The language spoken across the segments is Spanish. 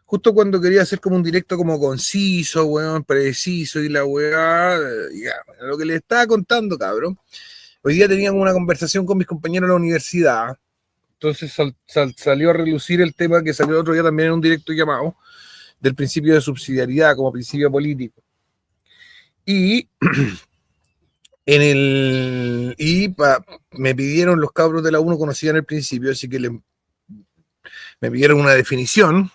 justo cuando quería hacer como un directo como conciso, weón, preciso y la weá, ya, lo que les estaba contando, cabrón. Hoy día teníamos una conversación con mis compañeros de la universidad, entonces salió a relucir el tema que salió el otro día también en un directo llamado, del principio de subsidiariedad como principio político. Y me pidieron los cabros de la 1 conocían el principio, así que me pidieron una definición.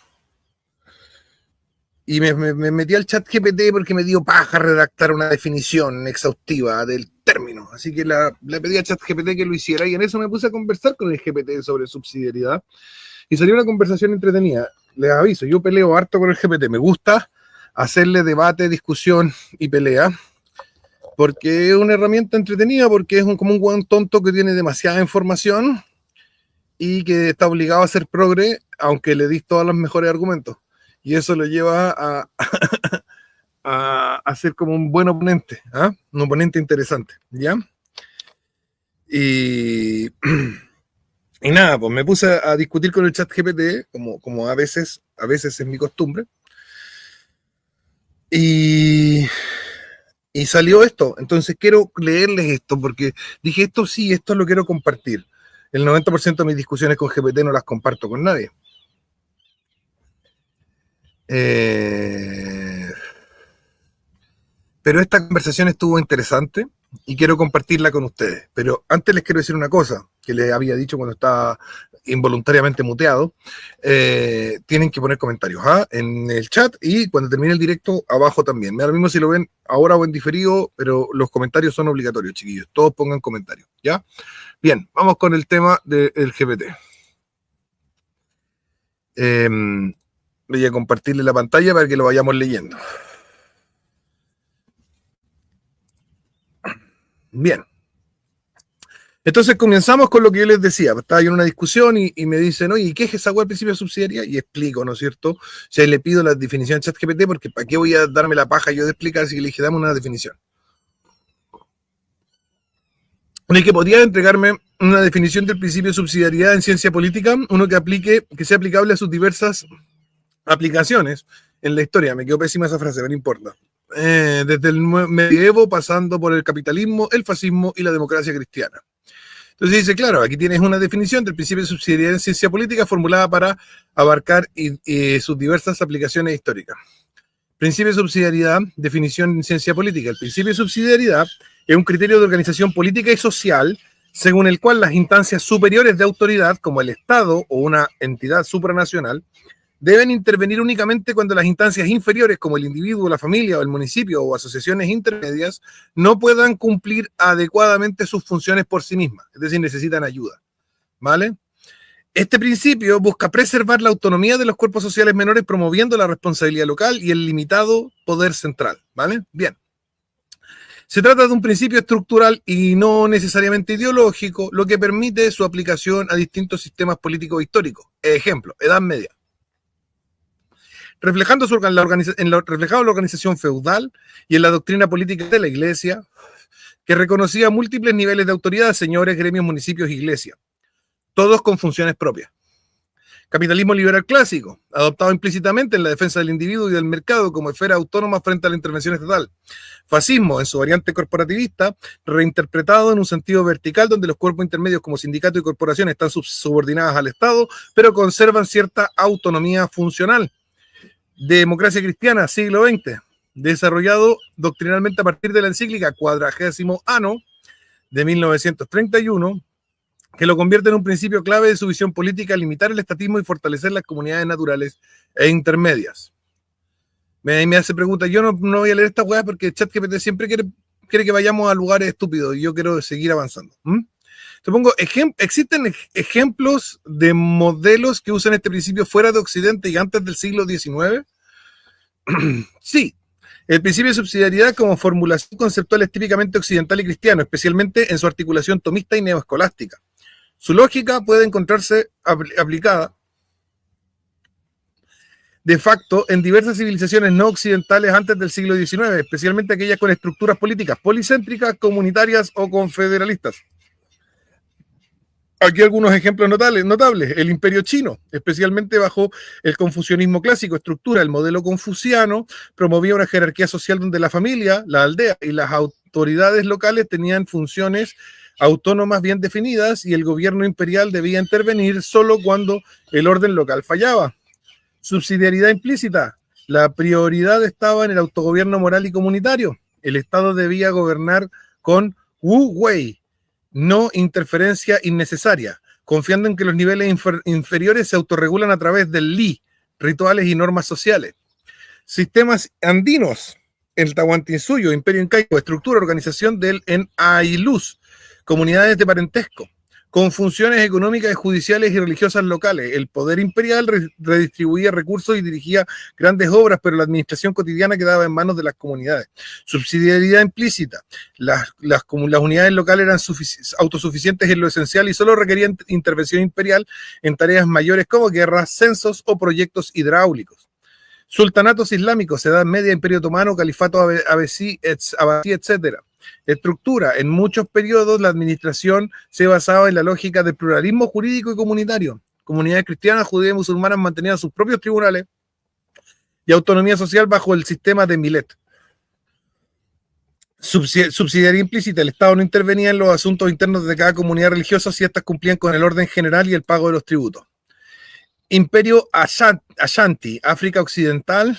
Y me metí al chat GPT porque me dio paja redactar una definición exhaustiva del término. Así que le pedí al chat GPT que lo hiciera y en eso me puse a conversar con el GPT sobre subsidiariedad. Y salió una conversación entretenida. Les aviso, yo peleo harto con el GPT. Me gusta hacerle debate, discusión y pelea. Porque es una herramienta entretenida, porque es como un hueón tonto que tiene demasiada información y que está obligado a ser progre, aunque le dis todos los mejores argumentos. Y eso lo lleva a ser como un buen oponente, ¿eh? Un oponente interesante, ¿ya? Y nada, pues me puse a discutir con el chat GPT, como a veces es mi costumbre. Y salió esto. Entonces quiero leerles esto, porque dije, esto lo quiero compartir. El 90% de mis discusiones con GPT no las comparto con nadie. Pero esta conversación estuvo interesante y quiero compartirla con ustedes. Pero antes les quiero decir una cosa que les había dicho cuando estaba involuntariamente muteado. Tienen que poner comentarios en el chat y cuando termine el directo abajo también. Me da lo mismo si lo ven ahora o en diferido, pero los comentarios son obligatorios, chiquillos. Todos pongan comentarios, ¿ya? Bien, vamos con el tema del GPT. Voy a compartirle la pantalla para que lo vayamos leyendo. Bien. Entonces comenzamos con lo que yo les decía. Estaba yo en una discusión y me dicen, oye, ¿qué es esa web principio subsidiaria? Y explico, ¿no es cierto? O sea, le pido la definición a ChatGPT porque ¿para qué voy a darme la paja yo de explicar si le dije, dame una definición? Oye, que podría entregarme una definición del principio de subsidiariedad en ciencia política, uno que sea aplicable a sus diversas aplicaciones en la historia. Me quedó pésima esa frase, pero no importa. Desde el medievo, pasando por el capitalismo, el fascismo y la democracia cristiana. Entonces dice, claro, aquí tienes una definición del principio de subsidiariedad en ciencia política formulada para abarcar sus diversas aplicaciones históricas. Principio de subsidiariedad, definición en ciencia política. El principio de subsidiariedad es un criterio de organización política y social según el cual las instancias superiores de autoridad, como el Estado o una entidad supranacional, deben intervenir únicamente cuando las instancias inferiores, como el individuo, la familia o el municipio o asociaciones intermedias, no puedan cumplir adecuadamente sus funciones por sí mismas, es decir, necesitan ayuda, ¿vale? Este principio busca preservar la autonomía de los cuerpos sociales menores promoviendo la responsabilidad local y el limitado poder central, ¿vale? Bien. Se trata de un principio estructural y no necesariamente ideológico, lo que permite su aplicación a distintos sistemas políticos históricos. Ejemplo, Edad Media. Reflejado en la organización feudal y en la doctrina política de la Iglesia, que reconocía múltiples niveles de autoridad, señores, gremios, municipios, iglesia, todos con funciones propias. Capitalismo liberal clásico, adoptado implícitamente en la defensa del individuo y del mercado como esfera autónoma frente a la intervención estatal. Fascismo, en su variante corporativista, reinterpretado en un sentido vertical donde los cuerpos intermedios como sindicatos y corporaciones están subordinadas al Estado, pero conservan cierta autonomía funcional. Democracia cristiana, siglo XX, desarrollado doctrinalmente a partir de la encíclica Quadragésimo Anno de 1931, que lo convierte en un principio clave de su visión política, limitar el estatismo y fortalecer las comunidades naturales e intermedias. Me hace preguntas, yo no voy a leer esta weá porque ChatGPT siempre quiere que vayamos a lugares estúpidos y yo quiero seguir avanzando. Te pongo, ¿existen ejemplos de modelos que usan este principio fuera de Occidente y antes del siglo XIX? Sí. El principio de subsidiariedad como formulación conceptual es típicamente occidental y cristiano, especialmente en su articulación tomista y neoescolástica. Su lógica puede encontrarse aplicada de facto en diversas civilizaciones no occidentales antes del siglo XIX, especialmente aquellas con estructuras políticas policéntricas, comunitarias o confederalistas. Aquí algunos ejemplos notables. El Imperio Chino, especialmente bajo el confucianismo clásico, estructura el modelo confuciano, promovía una jerarquía social donde la familia, la aldea y las autoridades locales tenían funciones autónomas bien definidas y el gobierno imperial debía intervenir solo cuando el orden local fallaba. Subsidiariedad implícita. La prioridad estaba en el autogobierno moral y comunitario. El Estado debía gobernar con Wu Wei, no interferencia innecesaria, confiando en que los niveles inferiores se autorregulan a través del Li, rituales y normas sociales. Sistemas andinos, el Tahuantinsuyo, Imperio Incaico, estructura, organización del Enailuz, comunidades de parentesco, con funciones económicas, judiciales y religiosas locales. El poder imperial redistribuía recursos y dirigía grandes obras, pero la administración cotidiana quedaba en manos de las comunidades. Subsidiariedad implícita. Las unidades locales eran autosuficientes en lo esencial y solo requerían intervención imperial en tareas mayores como guerras, censos o proyectos hidráulicos. Sultanatos islámicos, Edad Media, Imperio Otomano, Califato Abasí, etc. Estructura. En muchos periodos la administración se basaba en la lógica del pluralismo jurídico y comunitario. Comunidades cristianas, judías y musulmanas mantenían sus propios tribunales y autonomía social bajo el sistema de Milet. Subsidiariedad implícita. El Estado no intervenía en los asuntos internos de cada comunidad religiosa si éstas cumplían con el orden general y el pago de los tributos. Imperio Ashanti, África Occidental,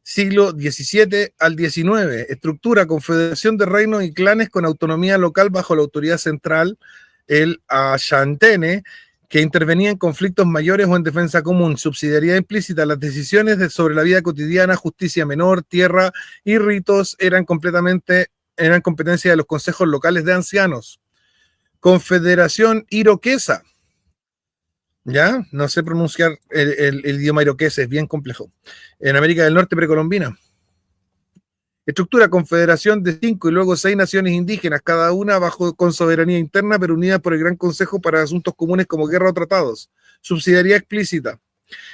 siglo XVII al XIX. Estructura, confederación de reinos y clanes con autonomía local bajo la autoridad central, el Ashantene, que intervenía en conflictos mayores o en defensa común. Subsidiariedad implícita. Las decisiones sobre la vida cotidiana, justicia menor, tierra y ritos eran competencia de los consejos locales de ancianos. Confederación iroquesa. ¿Ya? No sé pronunciar el idioma iroqués, es bien complejo. En América del Norte precolombina. Estructura, confederación de 5 y luego 6 naciones indígenas, cada una con soberanía interna, pero unidas por el Gran Consejo para asuntos comunes como guerra o tratados. Subsidiariedad explícita.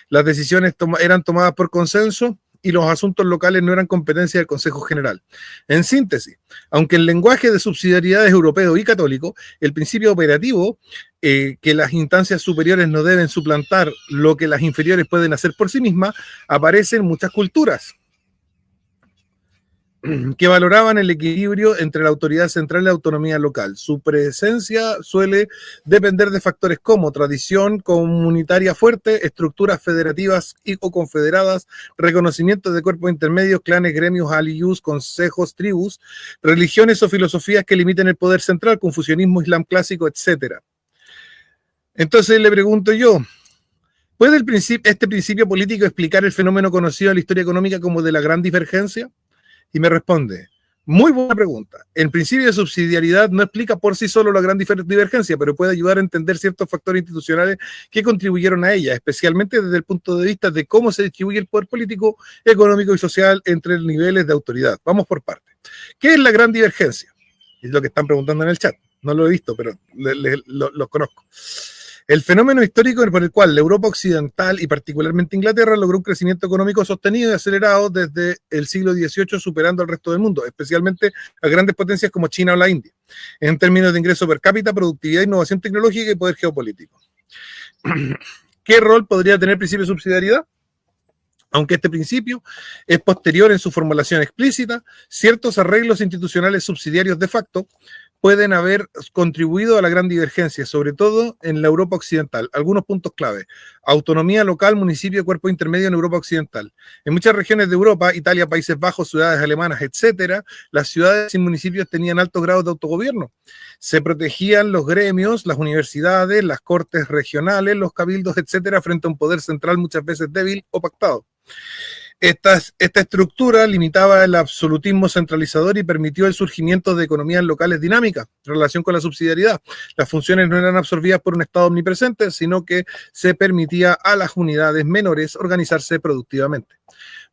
Las decisiones eran tomadas por consenso y los asuntos locales no eran competencia del Consejo General. En síntesis, aunque el lenguaje de subsidiariedad es europeo y católico, el principio operativo, que las instancias superiores no deben suplantar lo que las inferiores pueden hacer por sí mismas, aparece en muchas culturas que valoraban el equilibrio entre la autoridad central y la autonomía local. Su presencia suele depender de factores como tradición comunitaria fuerte, estructuras federativas o confederadas, reconocimiento de cuerpos intermedios, clanes, gremios, aliyus, consejos, tribus, religiones o filosofías que limiten el poder central, confucianismo, islam clásico, etc. Entonces le pregunto yo, ¿puede este principio político explicar el fenómeno conocido en la historia económica como de la gran divergencia? Y me responde, muy buena pregunta. El principio de subsidiariedad no explica por sí solo la gran divergencia, pero puede ayudar a entender ciertos factores institucionales que contribuyeron a ella, especialmente desde el punto de vista de cómo se distribuye el poder político, económico y social entre niveles de autoridad. Vamos por partes. ¿Qué es la gran divergencia? Es lo que están preguntando en el chat. No lo he visto, pero los conozco. El fenómeno histórico por el cual la Europa occidental y particularmente Inglaterra logró un crecimiento económico sostenido y acelerado desde el siglo XVIII, superando al resto del mundo, especialmente a grandes potencias como China o la India, en términos de ingreso per cápita, productividad, innovación tecnológica y poder geopolítico. ¿Qué rol podría tener el principio de subsidiariedad? Aunque este principio es posterior en su formulación explícita, ciertos arreglos institucionales subsidiarios de facto pueden haber contribuido a la gran divergencia, sobre todo en la Europa occidental. Algunos puntos clave: autonomía local, municipio, cuerpo intermedio en Europa occidental. En muchas regiones de Europa, Italia, Países Bajos, ciudades alemanas, etcétera, las ciudades y municipios tenían altos grados de autogobierno. Se protegían los gremios, las universidades, las cortes regionales, los cabildos, etcétera, frente a un poder central muchas veces débil o pactado. Esta estructura limitaba el absolutismo centralizador y permitió el surgimiento de economías locales dinámicas en relación con la subsidiariedad. Las funciones no eran absorbidas por un Estado omnipresente, sino que se permitía a las unidades menores organizarse productivamente.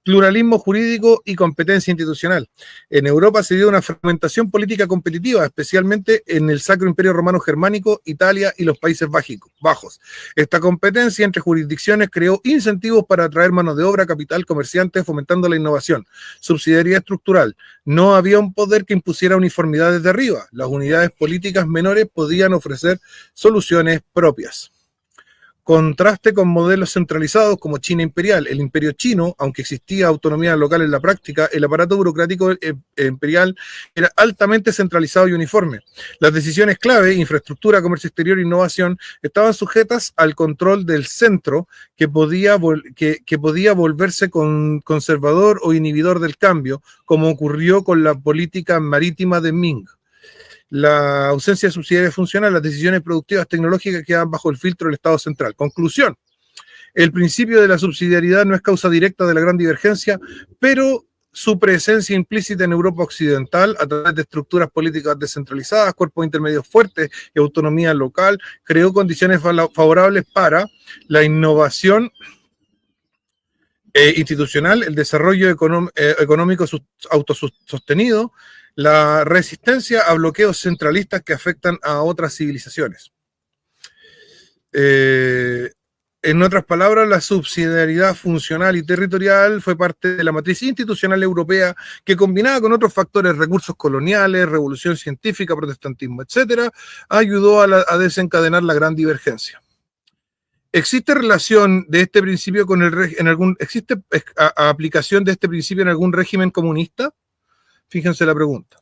Pluralismo jurídico y competencia institucional. En Europa se dio una fragmentación política competitiva, especialmente en el Sacro Imperio Romano Germánico, Italia y los Países Bajos. Esta competencia entre jurisdicciones creó incentivos para atraer mano de obra, capital, comerciantes decía antes, fomentando la innovación. Subsidiariedad estructural. No había un poder que impusiera uniformidad desde arriba. Las unidades políticas menores podían ofrecer soluciones propias. Contraste con modelos centralizados como China imperial. El imperio chino, aunque existía autonomía local en la práctica, el aparato burocrático imperial era altamente centralizado y uniforme. Las decisiones clave, infraestructura, comercio exterior e innovación, estaban sujetas al control del centro que podía volverse conservador o inhibidor del cambio, como ocurrió con la política marítima de Ming. La ausencia de subsidiariedad funcional, las decisiones productivas tecnológicas quedan bajo el filtro del Estado central. Conclusión: el principio de la subsidiariedad no es causa directa de la gran divergencia, pero su presencia implícita en Europa Occidental, a través de estructuras políticas descentralizadas, cuerpos intermedios fuertes y autonomía local, creó condiciones favorables para la innovación institucional, el desarrollo económico autosostenido, la resistencia a bloqueos centralistas que afectan a otras civilizaciones. En otras palabras, la subsidiariedad funcional y territorial fue parte de la matriz institucional europea que, combinada con otros factores, recursos coloniales, revolución científica, protestantismo, etcétera, ayudó a desencadenar la gran divergencia. ¿Existe relación de este principio con existe aplicación de este principio en algún régimen comunista? Fíjense la pregunta.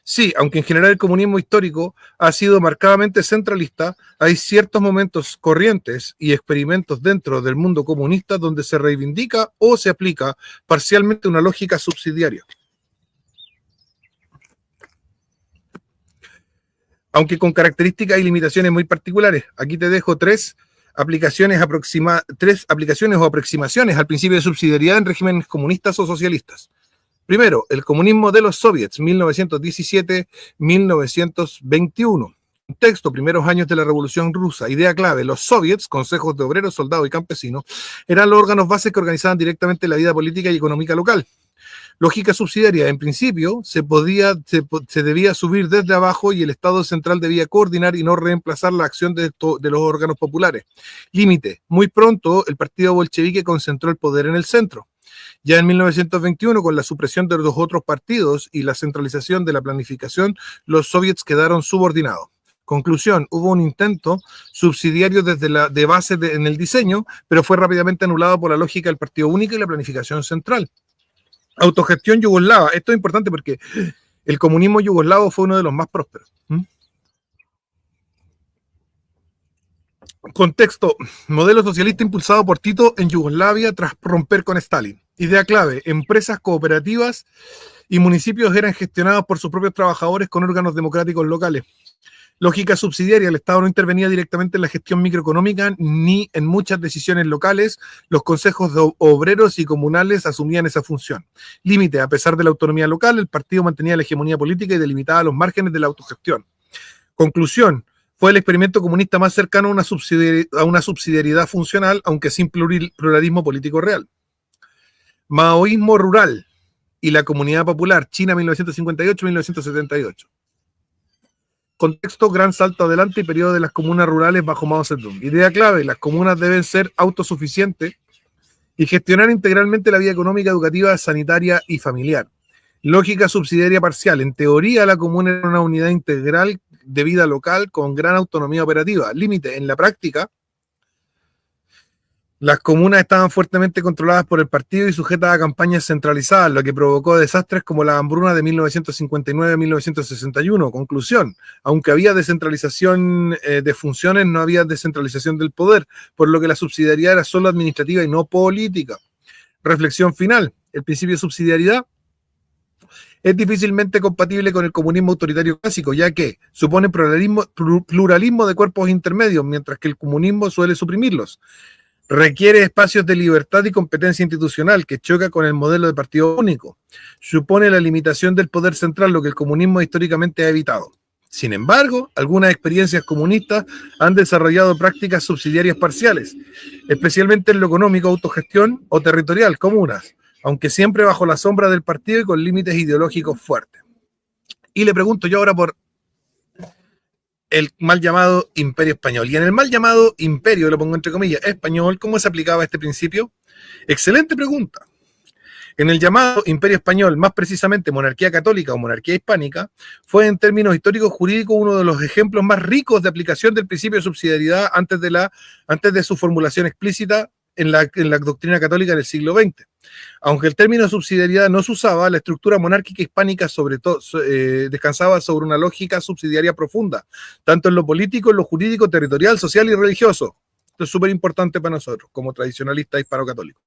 Sí, aunque en general el comunismo histórico ha sido marcadamente centralista, hay ciertos momentos, corrientes y experimentos dentro del mundo comunista donde se reivindica o se aplica parcialmente una lógica subsidiaria. Aunque con características y limitaciones muy particulares. Aquí te dejo tres aplicaciones o aproximaciones al principio de subsidiariedad en regímenes comunistas o socialistas. Primero, el comunismo de los soviets, 1917-1921. Contexto: primeros años de la Revolución Rusa. Idea clave: los soviets, consejos de obreros, soldados y campesinos, eran los órganos bases que organizaban directamente la vida política y económica local. Lógica subsidiaria: en principio se debía subir desde abajo y el Estado central debía coordinar y no reemplazar la acción de los órganos populares. Límite: muy pronto el partido bolchevique concentró el poder en el centro. Ya en 1921, con la supresión de los otros partidos y la centralización de la planificación, los soviets quedaron subordinados. Conclusión: hubo un intento subsidiario de base en el diseño, pero fue rápidamente anulado por la lógica del partido único y la planificación central. Autogestión yugoslava. Esto es importante porque el comunismo yugoslavo fue uno de los más prósperos. Contexto: modelo socialista impulsado por Tito en Yugoslavia tras romper con Stalin. Idea clave: empresas cooperativas y municipios eran gestionados por sus propios trabajadores con órganos democráticos locales. Lógica subsidiaria: el Estado no intervenía directamente en la gestión microeconómica ni en muchas decisiones locales, los consejos de obreros y comunales asumían esa función. Límite: a pesar de la autonomía local, el partido mantenía la hegemonía política y delimitaba los márgenes de la autogestión. Conclusión: fue el experimento comunista más cercano a una subsidiariedad funcional, aunque sin pluralismo político real. Maoísmo rural y la comunidad popular, China 1958-1978. Contexto: gran salto adelante y periodo de las comunas rurales bajo Mao Zedong. Idea clave: las comunas deben ser autosuficientes y gestionar integralmente la vida económica, educativa, sanitaria y familiar. Lógica subsidiaria parcial: en teoría la comuna era una unidad integral de vida local con gran autonomía operativa. Límite: en la práctica las comunas estaban fuertemente controladas por el partido y sujetas a campañas centralizadas, lo que provocó desastres como la hambruna de 1959-1961. Conclusión: aunque había descentralización de funciones, no había descentralización del poder, por lo que la subsidiariedad era solo administrativa y no política. Reflexión final: el principio de subsidiariedad es difícilmente compatible con el comunismo autoritario clásico, ya que supone pluralismo de cuerpos intermedios, mientras que el comunismo suele suprimirlos. Requiere espacios de libertad y competencia institucional, que choca con el modelo de partido único. Supone la limitación del poder central, lo que el comunismo históricamente ha evitado. Sin embargo, algunas experiencias comunistas han desarrollado prácticas subsidiarias parciales, especialmente en lo económico, autogestión o territorial, comunas, aunque siempre bajo la sombra del partido y con límites ideológicos fuertes. Y le pregunto yo ahora por el mal llamado imperio español. Y en el mal llamado imperio, lo pongo entre comillas, español, ¿cómo se aplicaba este principio? Excelente pregunta. En el llamado Imperio Español, más precisamente monarquía católica o monarquía hispánica, fue en términos históricos jurídicos uno de los ejemplos más ricos de aplicación del principio de subsidiariedad antes de su formulación explícita en la doctrina católica del siglo XX. Aunque el término subsidiariedad no se usaba, la estructura monárquica hispánica sobre todo descansaba sobre una lógica subsidiaria profunda, tanto en lo político, en lo jurídico, territorial, social y religioso. Esto es súper importante para nosotros, como tradicionalistas hispano-católicos.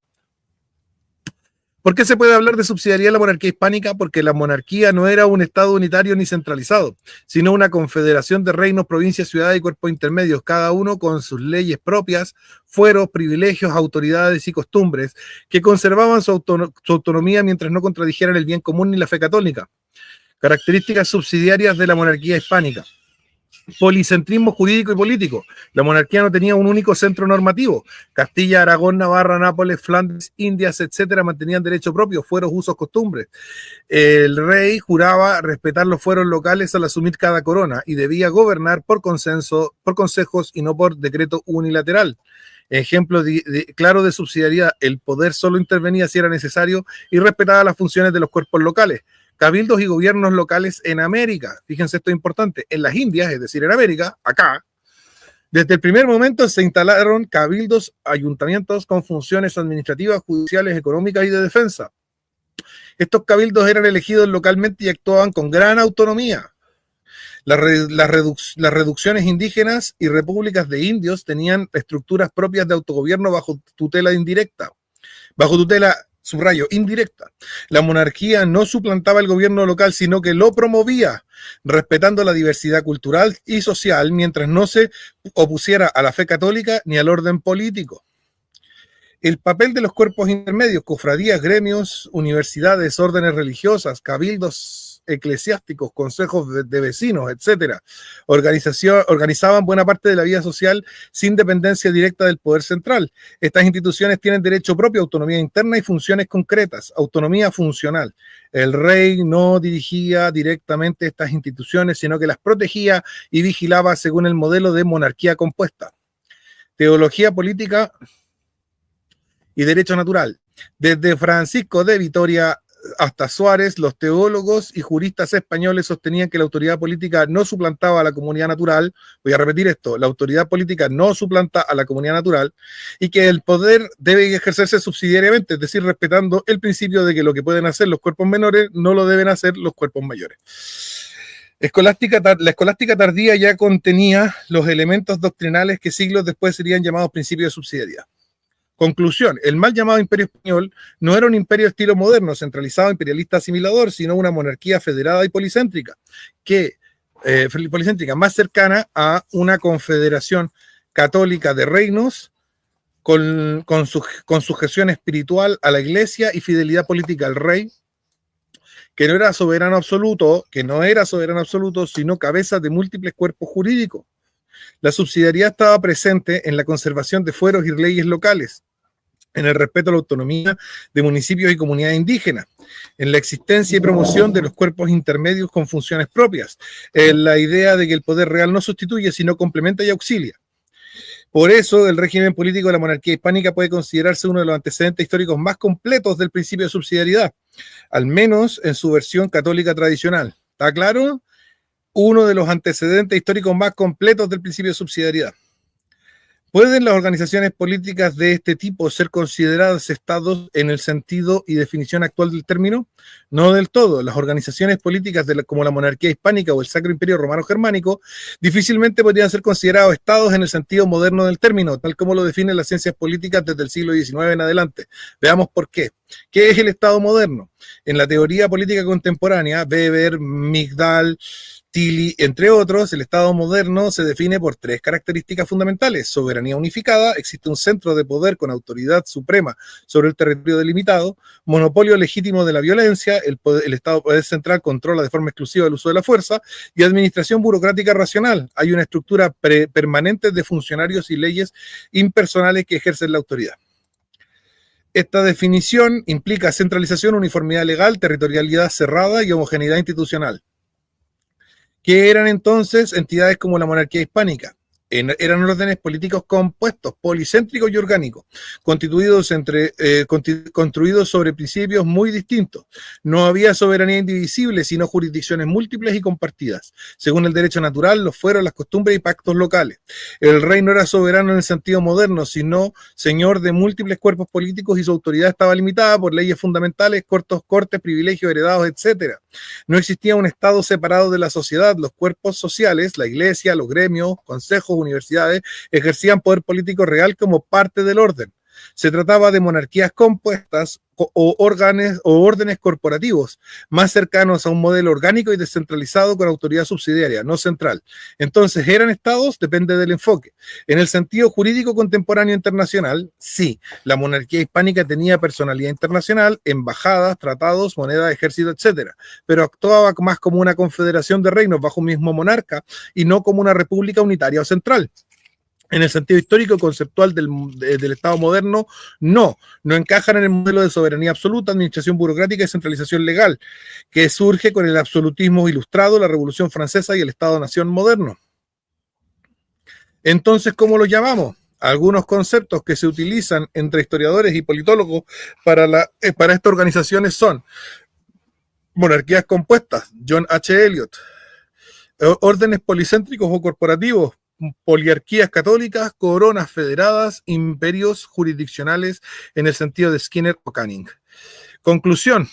¿Por qué se puede hablar de subsidiariedad en la monarquía hispánica? Porque la monarquía no era un estado unitario ni centralizado, sino una confederación de reinos, provincias, ciudades y cuerpos intermedios, cada uno con sus leyes propias, fueros, privilegios, autoridades y costumbres, que conservaban su autonomía mientras no contradijeran el bien común ni la fe católica. Características subsidiarias de la monarquía hispánica. Policentrismo jurídico y político. La monarquía no tenía un único centro normativo. Castilla, Aragón, Navarra, Nápoles, Flandes, Indias, etcétera, mantenían derecho propio, fueros, usos, costumbres. El rey juraba respetar los fueros locales al asumir cada corona y debía gobernar por consenso, por consejos y no por decreto unilateral. Ejemplo claro de subsidiariedad: el poder solo intervenía si era necesario y respetaba las funciones de los cuerpos locales. Cabildos y gobiernos locales en América. Fíjense, esto es importante. En las Indias, es decir, en América, acá, desde el primer momento se instalaron cabildos, ayuntamientos con funciones administrativas, judiciales, económicas y de defensa. Estos cabildos eran elegidos localmente y actuaban con gran autonomía. Las reducciones indígenas y repúblicas de indios tenían estructuras propias de autogobierno bajo tutela indirecta. Bajo tutela, subrayo, indirecta. La monarquía no suplantaba el gobierno local, sino que lo promovía, respetando la diversidad cultural y social, mientras no se opusiera a la fe católica ni al orden político. El papel de los cuerpos intermedios, cofradías, gremios, universidades, órdenes religiosas, cabildos eclesiásticos, consejos de vecinos, etcétera, organizaban buena parte de la vida social sin dependencia directa del poder central. Estas instituciones tienen derecho propio, autonomía interna y funciones concretas, autonomía funcional. El rey no dirigía directamente estas instituciones, sino que las protegía y vigilaba según el modelo de monarquía compuesta. Teología política y derecho natural. Desde Francisco de Vitoria hasta Suárez, los teólogos y juristas españoles sostenían que la autoridad política no suplantaba a la comunidad natural. Voy a repetir esto: la autoridad política no suplanta a la comunidad natural y que el poder debe ejercerse subsidiariamente, es decir, respetando el principio de que lo que pueden hacer los cuerpos menores no lo deben hacer los cuerpos mayores. La escolástica tardía ya contenía los elementos doctrinales que siglos después serían llamados principios de subsidiariedad. Conclusión: el mal llamado Imperio Español no era un imperio estilo moderno, centralizado, imperialista, asimilador, sino una monarquía federada y policéntrica, más cercana a una confederación católica de reinos con sujeción espiritual a la iglesia y fidelidad política al rey, que no era soberano absoluto, sino cabeza de múltiples cuerpos jurídicos. La subsidiariedad estaba presente en la conservación de fueros y leyes locales, en el respeto a la autonomía de municipios y comunidades indígenas, en la existencia y promoción de los cuerpos intermedios con funciones propias, en la idea de que el poder real no sustituye, sino complementa y auxilia. Por eso, el régimen político de la monarquía hispánica puede considerarse uno de los antecedentes históricos más completos del principio de subsidiariedad, al menos en su versión católica tradicional. ¿Está claro? Uno de los antecedentes históricos más completos del principio de subsidiariedad. ¿Pueden las organizaciones políticas de este tipo ser consideradas estados en el sentido y definición actual del término? No del todo. Las organizaciones políticas como la monarquía hispánica o el Sacro Imperio Romano Germánico difícilmente podrían ser considerados estados en el sentido moderno del término, tal como lo definen las ciencias políticas desde el siglo XIX en adelante. Veamos por qué. ¿Qué es el Estado moderno? En la teoría política contemporánea, Weber, Migdal, Tilly, entre otros, el Estado moderno se define por tres características fundamentales: soberanía unificada, existe un centro de poder con autoridad suprema sobre el territorio delimitado; monopolio legítimo de la violencia, el Estado central controla de forma exclusiva el uso de la fuerza; y administración burocrática racional, hay una estructura permanente de funcionarios y leyes impersonales que ejercen la autoridad. Esta definición implica centralización, uniformidad legal, territorialidad cerrada y homogeneidad institucional. ¿Qué eran entonces entidades como la monarquía hispánica? Eran órdenes políticos compuestos, policéntricos y orgánicos, construidos sobre principios muy distintos. No había soberanía indivisible, sino jurisdicciones múltiples y compartidas, según el derecho natural, los fueros, las costumbres y pactos locales. El rey no era soberano en el sentido moderno, sino señor de múltiples cuerpos políticos y su autoridad estaba limitada por leyes fundamentales, cortes, privilegios heredados, etc. No existía un Estado separado de la sociedad. Los cuerpos sociales, la iglesia, los gremios, consejos, universidades, ejercían poder político real como parte del orden. Se trataba de monarquías compuestas o órdenes corporativos, más cercanos a un modelo orgánico y descentralizado con autoridad subsidiaria, no central. Entonces, ¿eran estados? Depende del enfoque. En el sentido jurídico contemporáneo internacional, sí, la monarquía hispánica tenía personalidad internacional, embajadas, tratados, moneda, ejército, etc., pero actuaba más como una confederación de reinos bajo un mismo monarca y no como una república unitaria o central. En el sentido histórico y conceptual del Estado moderno, no encajan en el modelo de soberanía absoluta, administración burocrática y centralización legal, que surge con el absolutismo ilustrado, la Revolución Francesa y el Estado-Nación moderno. Entonces, ¿cómo lo llamamos? Algunos conceptos que se utilizan entre historiadores y politólogos para estas organizaciones son monarquías compuestas, John H. Eliot, órdenes policéntricos o corporativos, poliarquías católicas, coronas federadas, imperios jurisdiccionales en el sentido de Skinner o Canning. Conclusión: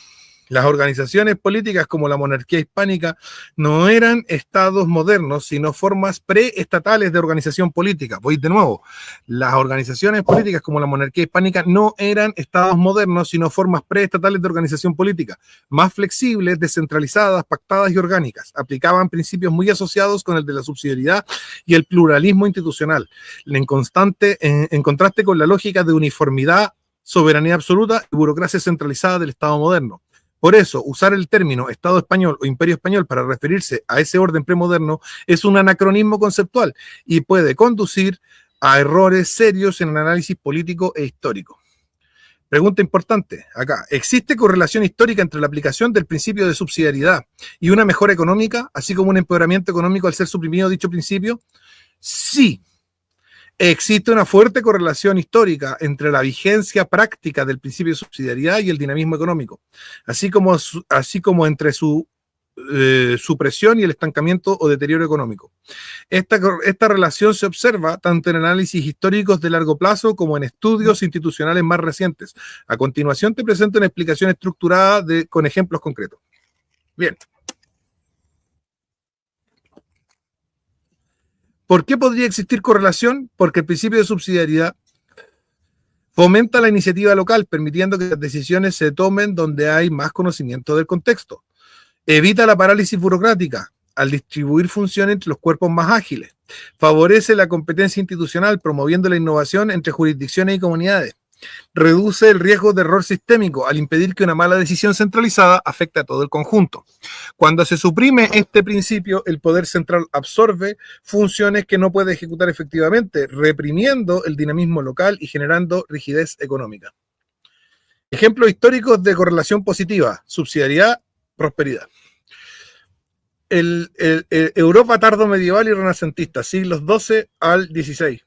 las organizaciones políticas como la monarquía hispánica no eran estados modernos, sino formas preestatales de organización política. Voy de nuevo. Las organizaciones políticas como la monarquía hispánica no eran estados modernos, sino formas preestatales de organización política, más flexibles, descentralizadas, pactadas y orgánicas. Aplicaban principios muy asociados con el de la subsidiariedad y el pluralismo institucional, en contraste con la lógica de uniformidad, soberanía absoluta y burocracia centralizada del Estado moderno. Por eso, usar el término Estado español o Imperio español para referirse a ese orden premoderno es un anacronismo conceptual y puede conducir a errores serios en el análisis político e histórico. Pregunta importante acá: ¿existe correlación histórica entre la aplicación del principio de subsidiariedad y una mejora económica, así como un empeoramiento económico al ser suprimido dicho principio? Sí. Existe una fuerte correlación histórica entre la vigencia práctica del principio de subsidiariedad y el dinamismo económico, así como entre su supresión y el estancamiento o deterioro económico. Esta relación se observa tanto en análisis históricos de largo plazo como en estudios institucionales más recientes. A continuación te presento una explicación estructurada con ejemplos concretos. Bien. ¿Por qué podría existir correlación? Porque el principio de subsidiariedad fomenta la iniciativa local, permitiendo que las decisiones se tomen donde hay más conocimiento del contexto. Evita la parálisis burocrática al distribuir funciones entre los cuerpos más ágiles. Favorece la competencia institucional, promoviendo la innovación entre jurisdicciones y comunidades. Reduce el riesgo de error sistémico al impedir que una mala decisión centralizada afecte a todo el conjunto. Cuando se suprime este principio, el poder central absorbe funciones que no puede ejecutar efectivamente, reprimiendo el dinamismo local y generando rigidez económica. Ejemplos históricos de correlación positiva: subsidiariedad, prosperidad. Europa tardo medieval y renacentista, siglos XII al XVI.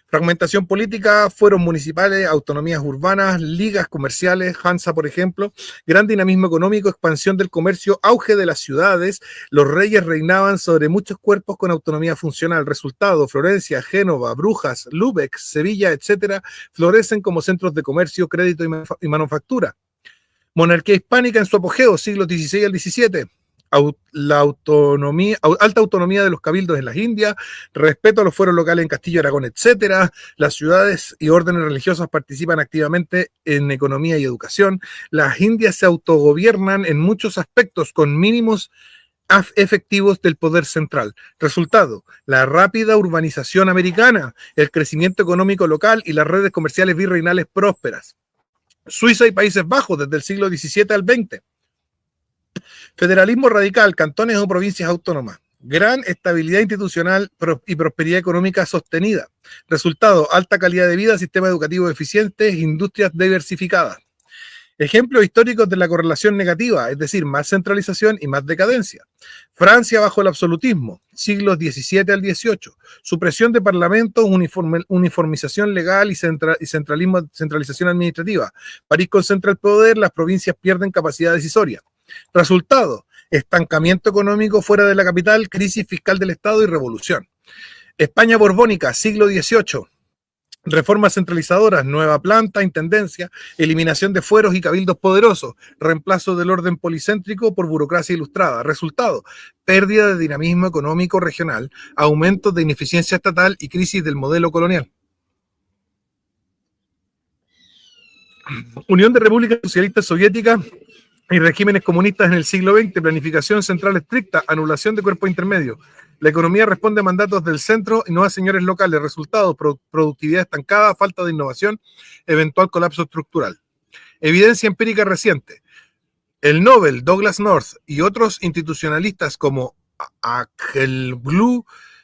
Fragmentación política, fueros municipales, autonomías urbanas, ligas comerciales, Hansa, por ejemplo, gran dinamismo económico, expansión del comercio, auge de las ciudades, los reyes reinaban sobre muchos cuerpos con autonomía funcional. Resultado: Florencia, Génova, Brujas, Lübeck, Sevilla, etcétera, florecen como centros de comercio, crédito y manufactura. Monarquía hispánica en su apogeo, siglos XVI al XVII. Alta autonomía de los cabildos en las Indias, respeto a los fueros locales en Castilla, Aragón, etc. Las ciudades y órdenes religiosas participan activamente en economía y educación. Las Indias se autogobiernan en muchos aspectos con mínimos efectivos del poder central. Resultado: la rápida urbanización americana, el crecimiento económico local y las redes comerciales virreinales prósperas. Suiza y Países Bajos desde el siglo XVII al XX. Federalismo radical, cantones o provincias autónomas. Gran estabilidad institucional y prosperidad económica sostenida. Resultado: alta calidad de vida, sistema educativo eficiente, industrias diversificadas. Ejemplos históricos de la correlación negativa, es decir, más centralización y más decadencia. Francia bajo el absolutismo, siglos XVII al XVIII. Supresión de parlamentos, uniformización legal y centralización administrativa. París concentra el poder, las provincias pierden capacidad decisoria. Resultado, estancamiento económico fuera de la capital, crisis fiscal del Estado y revolución. España borbónica, siglo XVIII. Reformas centralizadoras, nueva planta, intendencia, eliminación de fueros y cabildos poderosos, reemplazo del orden policéntrico por burocracia ilustrada. Resultado, pérdida de dinamismo económico regional, aumento de ineficiencia estatal y crisis del modelo colonial. Unión de Repúblicas Socialistas Soviéticas y regímenes comunistas en el siglo XX, planificación central estricta, anulación de cuerpos intermedios. La economía responde a mandatos del centro y no a señores locales. Resultados, productividad estancada, falta de innovación, eventual colapso estructural. Evidencia empírica reciente. El Nobel, Douglas North y otros institucionalistas como Akelblad,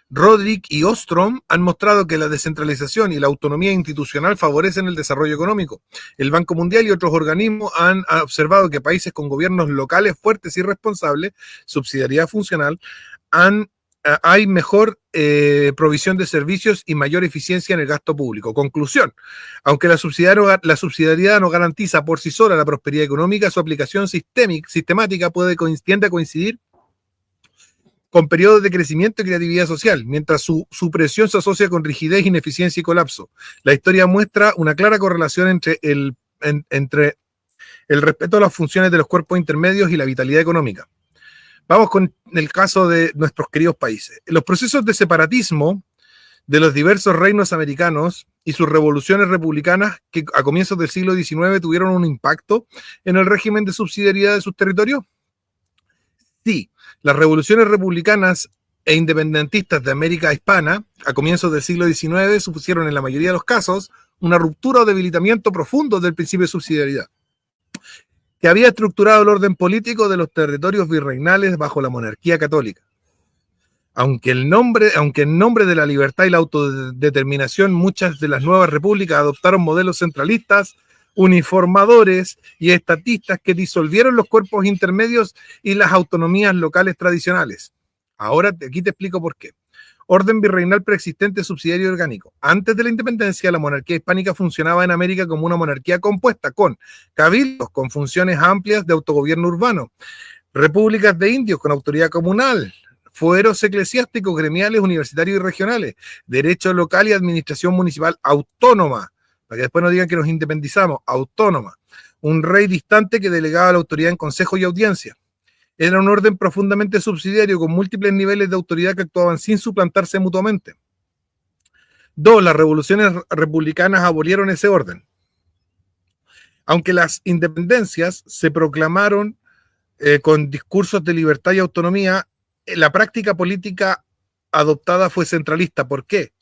Rodrik y Ostrom han mostrado que la descentralización y la autonomía institucional favorecen el desarrollo económico. El Banco Mundial y otros organismos han observado que países con gobiernos locales fuertes y responsables, subsidiariedad funcional, hay mejor provisión de servicios y mayor eficiencia en el gasto público. Conclusión, aunque la subsidiariedad no garantiza por sí sola la prosperidad económica, su aplicación sistemática tiende a coincidir con periodos de crecimiento y creatividad social, mientras su supresión se asocia con rigidez, ineficiencia y colapso. La historia muestra una clara correlación entre el respeto a las funciones de los cuerpos intermedios y la vitalidad económica. Vamos con el caso de nuestros queridos países. Los procesos de separatismo de los diversos reinos americanos y sus revoluciones republicanas que a comienzos del siglo XIX tuvieron un impacto en el régimen de subsidiariedad de sus territorios. Sí, las revoluciones republicanas e independentistas de América Hispana a comienzos del siglo XIX supusieron en la mayoría de los casos una ruptura o debilitamiento profundo del principio de subsidiariedad, que había estructurado el orden político de los territorios virreinales bajo la monarquía católica. Aunque en nombre de la libertad y la autodeterminación, muchas de las nuevas repúblicas adoptaron modelos centralistas, uniformadores y estatistas que disolvieron los cuerpos intermedios y las autonomías locales tradicionales. Ahora aquí te explico por qué. Orden virreinal preexistente, subsidiario y orgánico. Antes de la independencia, la monarquía hispánica funcionaba en América como una monarquía compuesta con cabildos con funciones amplias de autogobierno urbano, repúblicas de indios con autoridad comunal, fueros eclesiásticos, gremiales, universitarios y regionales, derecho local y administración municipal autónoma, para que después no digan que nos independizamos, autónoma, un rey distante que delegaba la autoridad en consejo y audiencia. Era un orden profundamente subsidiario con múltiples niveles de autoridad que actuaban sin suplantarse mutuamente. 2. Las revoluciones republicanas abolieron ese orden. Aunque las independencias se proclamaron con discursos de libertad y autonomía, la práctica política adoptada fue centralista. ¿Por qué?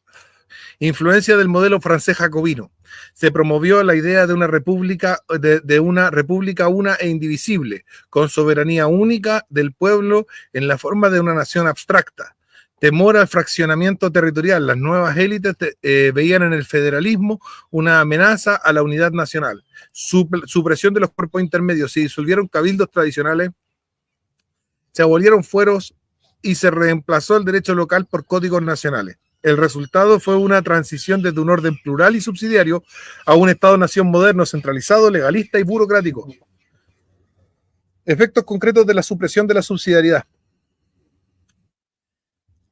Influencia del modelo francés jacobino. Se promovió la idea de una república, de una república una e indivisible, con soberanía única del pueblo en la forma de una nación abstracta. Temor al fraccionamiento territorial. Las nuevas élites veían en el federalismo una amenaza a la unidad nacional. Supresión de los cuerpos intermedios. Se disolvieron cabildos tradicionales, se abolieron fueros y se reemplazó el derecho local por códigos nacionales. El resultado fue una transición desde un orden plural y subsidiario a un Estado-nación moderno, centralizado, legalista y burocrático. Efectos concretos de la supresión de la subsidiariedad.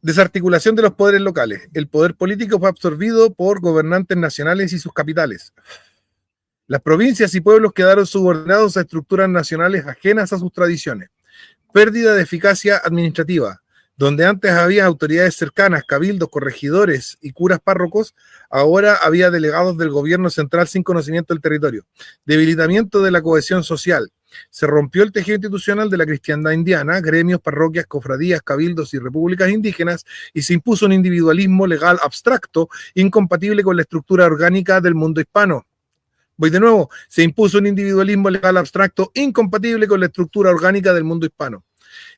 Desarticulación de los poderes locales. El poder político fue absorbido por gobernantes nacionales y sus capitales. Las provincias y pueblos quedaron subordinados a estructuras nacionales ajenas a sus tradiciones. Pérdida de eficacia administrativa. Donde antes había autoridades cercanas, cabildos, corregidores y curas párrocos, ahora había delegados del gobierno central sin conocimiento del territorio. Debilitamiento de la cohesión social. Se rompió el tejido institucional de la cristiandad indiana, gremios, parroquias, cofradías, cabildos y repúblicas indígenas, y se impuso un individualismo legal abstracto, incompatible con la estructura orgánica del mundo hispano. Voy de nuevo, se impuso un individualismo legal abstracto, incompatible con la estructura orgánica del mundo hispano.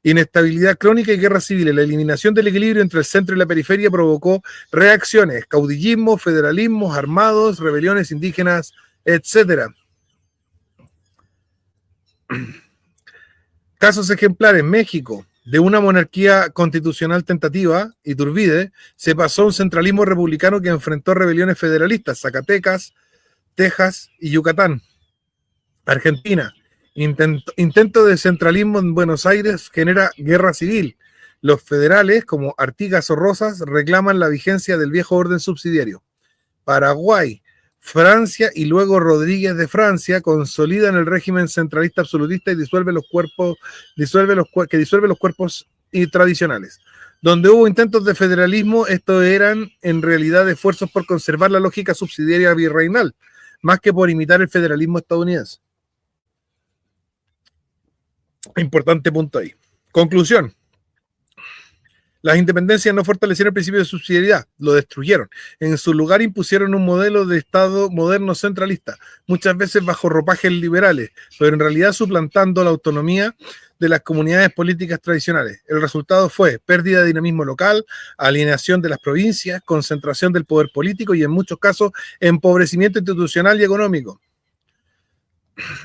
Inestabilidad crónica y guerra civil. La eliminación del equilibrio entre el centro y la periferia provocó reacciones, caudillismo, federalismos armados, rebeliones indígenas, etc. Casos ejemplares: México, de una monarquía constitucional tentativa, Iturbide, se pasó a un centralismo republicano que enfrentó rebeliones federalistas, Zacatecas, Texas y Yucatán. Argentina, intento de centralismo en Buenos Aires genera guerra civil. Los federales, como Artigas o Rosas, reclaman la vigencia del viejo orden subsidiario. Paraguay, Francia y luego Rodríguez de Francia consolidan el régimen centralista absolutista y disuelve los cuerpos tradicionales. Donde hubo intentos de federalismo, estos eran en realidad esfuerzos por conservar la lógica subsidiaria virreinal, más que por imitar el federalismo estadounidense. Importante punto ahí. Conclusión. Las independencias no fortalecieron el principio de subsidiariedad, lo destruyeron. En su lugar impusieron un modelo de Estado moderno centralista, muchas veces bajo ropajes liberales, pero en realidad suplantando la autonomía de las comunidades políticas tradicionales. El resultado fue pérdida de dinamismo local, alienación de las provincias, concentración del poder político y en muchos casos empobrecimiento institucional y económico.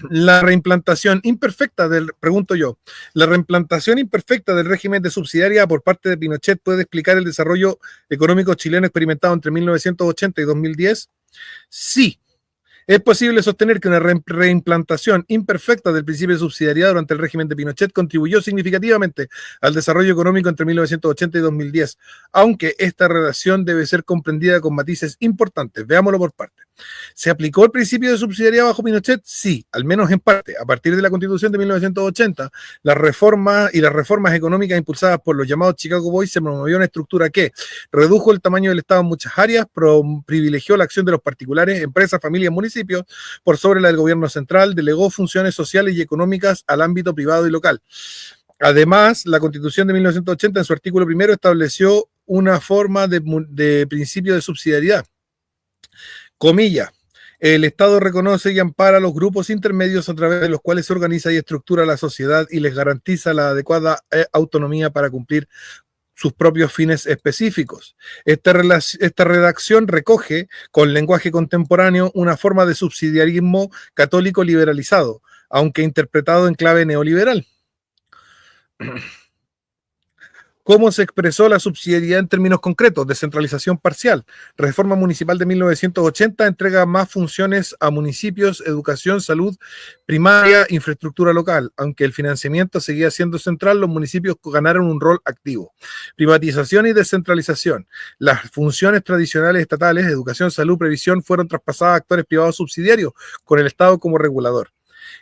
La reimplantación imperfecta la reimplantación imperfecta del régimen de subsidiariedad por parte de Pinochet puede explicar el desarrollo económico chileno experimentado entre 1980 y 2010. Sí. Es posible sostener que una reimplantación imperfecta del principio de subsidiariedad durante el régimen de Pinochet contribuyó significativamente al desarrollo económico entre 1980 y 2010, aunque esta relación debe ser comprendida con matices importantes. Veámoslo por partes. ¿Se aplicó el principio de subsidiariedad bajo Pinochet? Sí, al menos en parte. A partir de la Constitución de 1980, las reformas económicas impulsadas por los llamados Chicago Boys se promovió una estructura que redujo el tamaño del Estado en muchas áreas, privilegió la acción de los particulares, empresas, familias, municipios, por sobre la del gobierno central, delegó funciones sociales y económicas al ámbito privado y local. Además, la Constitución de 1980 en su artículo primero estableció una forma de principio de subsidiariedad. Comilla, el Estado reconoce y ampara a los grupos intermedios a través de los cuales se organiza y estructura la sociedad y les garantiza la adecuada autonomía para cumplir sus propios fines específicos. Esta redacción recoge, con lenguaje contemporáneo, una forma de subsidiarismo católico liberalizado, aunque interpretado en clave neoliberal. ¿Cómo se expresó la subsidiariedad en términos concretos? Descentralización parcial. Reforma municipal de 1980 entrega más funciones a municipios, educación, salud primaria, infraestructura local. Aunque el financiamiento seguía siendo central, los municipios ganaron un rol activo. Privatización y descentralización. Las funciones tradicionales estatales, educación, salud, previsión, fueron traspasadas a actores privados subsidiarios, con el Estado como regulador.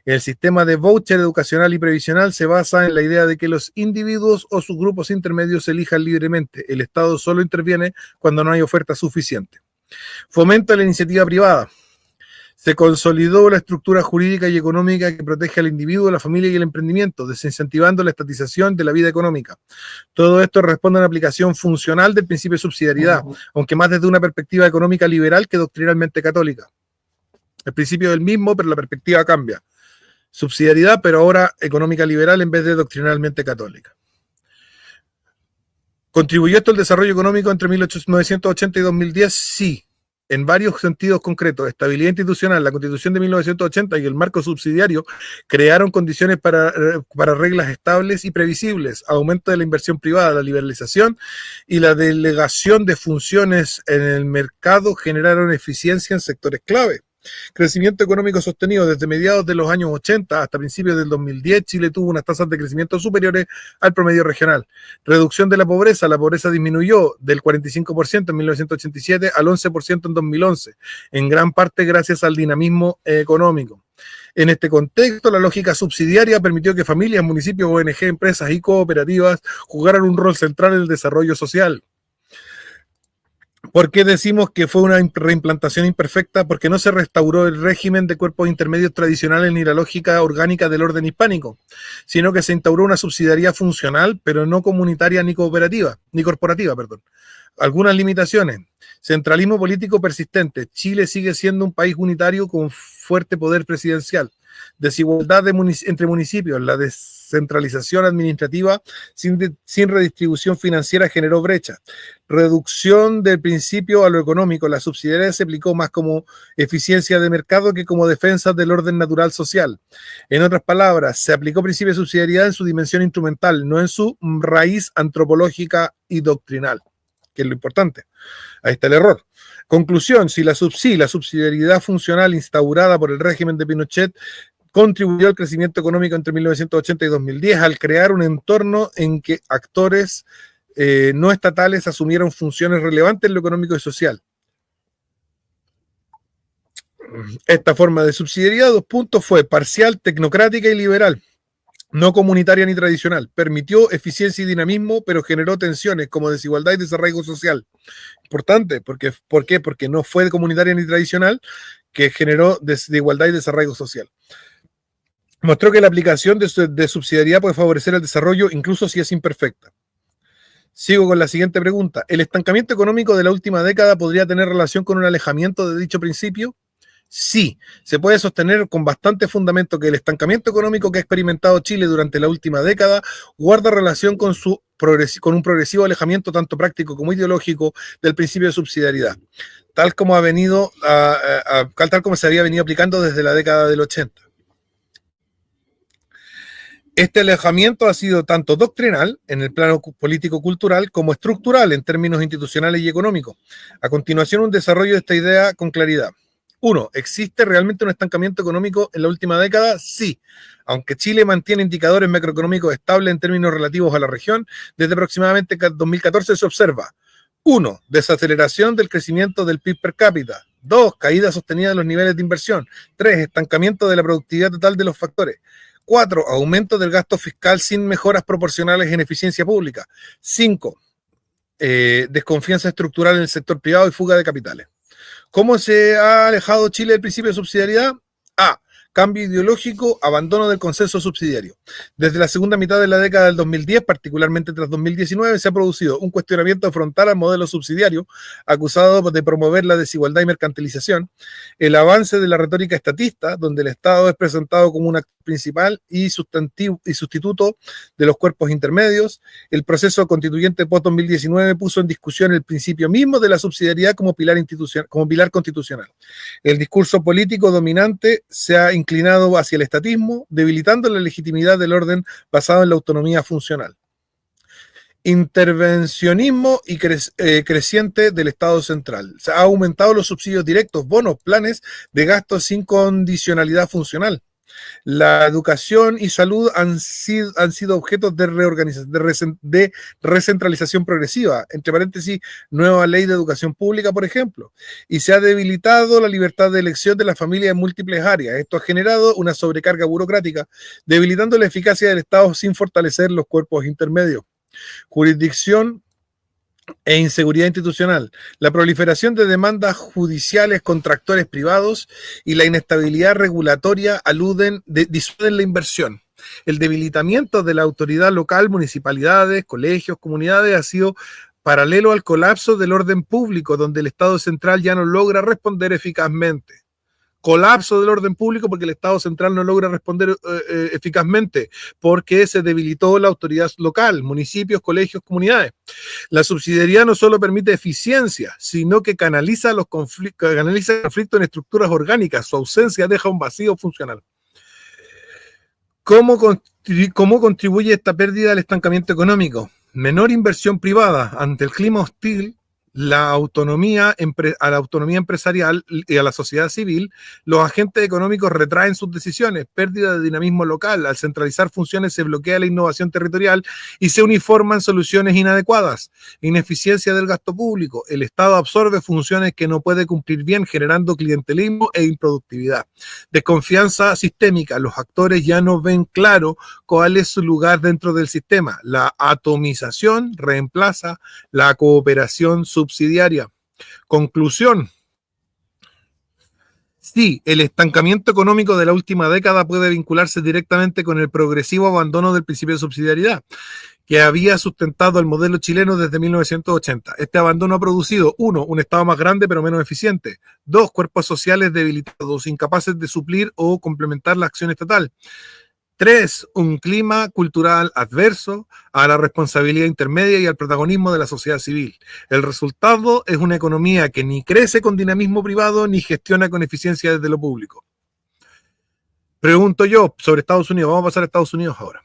El sistema de voucher educacional y previsional se basa en la idea de que los individuos o sus grupos intermedios se elijan libremente. El Estado solo interviene cuando no hay oferta suficiente. Fomento de la iniciativa privada. Se consolidó la estructura jurídica y económica que protege al individuo, la familia y el emprendimiento, desincentivando la estatización de la vida económica. Todo esto responde a una aplicación funcional del principio de subsidiariedad, aunque más desde una perspectiva económica liberal que doctrinalmente católica. El principio es el mismo, pero la perspectiva cambia. Subsidiariedad, pero ahora económica liberal en vez de doctrinalmente católica. ¿Contribuyó esto al desarrollo económico entre 1980 y 2010? Sí, en varios sentidos concretos. Estabilidad institucional, la Constitución de 1980 y el marco subsidiario crearon condiciones para reglas estables y previsibles, aumento de la inversión privada, la liberalización y la delegación de funciones en el mercado generaron eficiencia en sectores clave. Crecimiento económico sostenido. Desde mediados de los años 80 hasta principios del 2010, Chile tuvo unas tasas de crecimiento superiores al promedio regional. Reducción de la pobreza disminuyó del 45% en 1987 al 11% en 2011, en gran parte gracias al dinamismo económico. En este contexto, la lógica subsidiaria permitió que familias, municipios, ONG, empresas y cooperativas jugaran un rol central en el desarrollo social. ¿Por qué decimos que fue una reimplantación imperfecta? Porque no se restauró el régimen de cuerpos intermedios tradicionales ni la lógica orgánica del orden hispánico, sino que se instauró una subsidiariedad funcional, pero no comunitaria ni corporativa. Algunas limitaciones. Centralismo político persistente. Chile sigue siendo un país unitario con fuerte poder presidencial. Desigualdad entre municipios. La centralización administrativa sin redistribución financiera generó brechas. Reducción del principio a lo económico. La subsidiariedad se aplicó más como eficiencia de mercado que como defensa del orden natural social. En otras palabras, se aplicó principio de subsidiariedad en su dimensión instrumental, no en su raíz antropológica y doctrinal, que es lo importante. Ahí está el error. Conclusión, si la subsidiariedad funcional instaurada por el régimen de Pinochet contribuyó al crecimiento económico entre 1980 y 2010 al crear un entorno en que actores no estatales asumieron funciones relevantes en lo económico y social. Esta forma de subsidiariedad, 2 puntos, fue parcial, tecnocrática y liberal, no comunitaria ni tradicional. Permitió eficiencia y dinamismo, pero generó tensiones como desigualdad y desarraigo social. Importante, ¿por qué? Porque no fue comunitaria ni tradicional, que generó desigualdad y desarraigo social. Mostró que la aplicación de subsidiariedad puede favorecer el desarrollo, incluso si es imperfecta. Sigo con la siguiente pregunta. ¿El estancamiento económico de la última década podría tener relación con un alejamiento de dicho principio? Sí, se puede sostener con bastante fundamento que el estancamiento económico que ha experimentado Chile durante la última década guarda relación con un progresivo alejamiento tanto práctico como ideológico del principio de subsidiariedad, tal como se había venido aplicando desde la década del 80. Este alejamiento ha sido tanto doctrinal, en el plano político-cultural, como estructural, en términos institucionales y económicos. A continuación, un desarrollo de esta idea con claridad. 1. ¿Existe realmente un estancamiento económico en la última década? Sí. Aunque Chile mantiene indicadores macroeconómicos estables en términos relativos a la región, desde aproximadamente 2014 se observa 1. Desaceleración del crecimiento del PIB per cápita. 2. Caída sostenida de los niveles de inversión. 3. Estancamiento de la productividad total de los factores. 4. Aumento del gasto fiscal sin mejoras proporcionales en eficiencia pública. 5. Desconfianza estructural en el sector privado y fuga de capitales. ¿Cómo se ha alejado Chile del principio de subsidiariedad? A. Cambio ideológico, abandono del consenso subsidiario. Desde la segunda mitad de la década del 2010, particularmente tras 2019, se ha producido un cuestionamiento frontal al modelo subsidiario, acusado de promover la desigualdad y mercantilización, el avance de la retórica estatista, donde el Estado es presentado como un actor principal y sustituto de los cuerpos intermedios. El proceso constituyente post-2019 puso en discusión el principio mismo de la subsidiariedad como pilar constitucional. El discurso político dominante se ha inclinado hacia el estatismo, debilitando la legitimidad del orden basado en la autonomía funcional. Intervencionismo y creciente del Estado central. Se ha aumentado los subsidios directos, bonos, planes de gasto sin condicionalidad funcional. La educación y salud han sido objetos de recentralización progresiva, entre paréntesis, nueva ley de educación pública, por ejemplo, y se ha debilitado la libertad de elección de la familia en múltiples áreas. Esto ha generado una sobrecarga burocrática, debilitando la eficacia del Estado sin fortalecer los cuerpos intermedios. Jurisdicción e inseguridad institucional. La proliferación de demandas judiciales contra actores privados y la inestabilidad regulatoria disuaden la inversión. El debilitamiento de la autoridad local, municipalidades, colegios, comunidades ha sido paralelo al colapso del orden público, donde el Estado central ya no logra responder eficazmente. Colapso del orden público porque el Estado central no logra responder eficazmente, porque se debilitó la autoridad local, municipios, colegios, comunidades. La subsidiariedad no solo permite eficiencia, sino que canaliza el conflicto en estructuras orgánicas. Su ausencia deja un vacío funcional. ¿Cómo contribuye esta pérdida al estancamiento económico? Menor inversión privada. Ante el clima hostil a la autonomía empresarial y a la sociedad civil, los agentes económicos retraen sus decisiones, pérdida de dinamismo local. Al centralizar funciones se bloquea la innovación territorial y se uniforman soluciones inadecuadas. Ineficiencia del gasto público. El Estado absorbe funciones que no puede cumplir bien, generando clientelismo e improductividad. Desconfianza sistémica. Los actores ya no ven claro cuál es su lugar dentro del sistema. La atomización reemplaza la cooperación subsidiaria. Conclusión. Sí, el estancamiento económico de la última década puede vincularse directamente con el progresivo abandono del principio de subsidiariedad, que había sustentado el modelo chileno desde 1980. Este abandono ha producido, 1, un Estado más grande pero menos eficiente. 2, cuerpos sociales debilitados, incapaces de suplir o complementar la acción estatal. 3, un clima cultural adverso a la responsabilidad intermedia y al protagonismo de la sociedad civil. El resultado es una economía que ni crece con dinamismo privado ni gestiona con eficiencia desde lo público. Pregunto yo sobre Estados Unidos. Vamos a pasar a Estados Unidos ahora.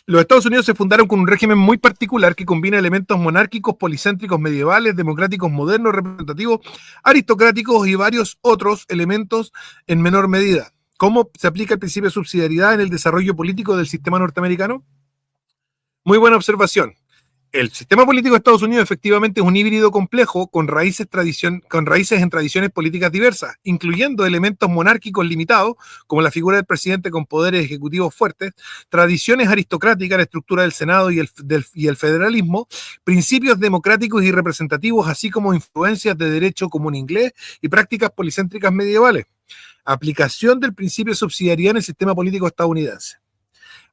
Los Estados Unidos se fundaron con un régimen muy particular que combina elementos monárquicos, policéntricos, medievales, democráticos, modernos, representativos, aristocráticos y varios otros elementos en menor medida. ¿Cómo se aplica el principio de subsidiariedad en el desarrollo político del sistema norteamericano? Muy buena observación. El sistema político de Estados Unidos efectivamente es un híbrido complejo con raíces en tradiciones políticas diversas, incluyendo elementos monárquicos limitados, como la figura del presidente con poderes ejecutivos fuertes, tradiciones aristocráticas, la estructura del Senado y el federalismo, principios democráticos y representativos, así como influencias de derecho común inglés y prácticas policéntricas medievales. Aplicación del principio de subsidiariedad en el sistema político estadounidense.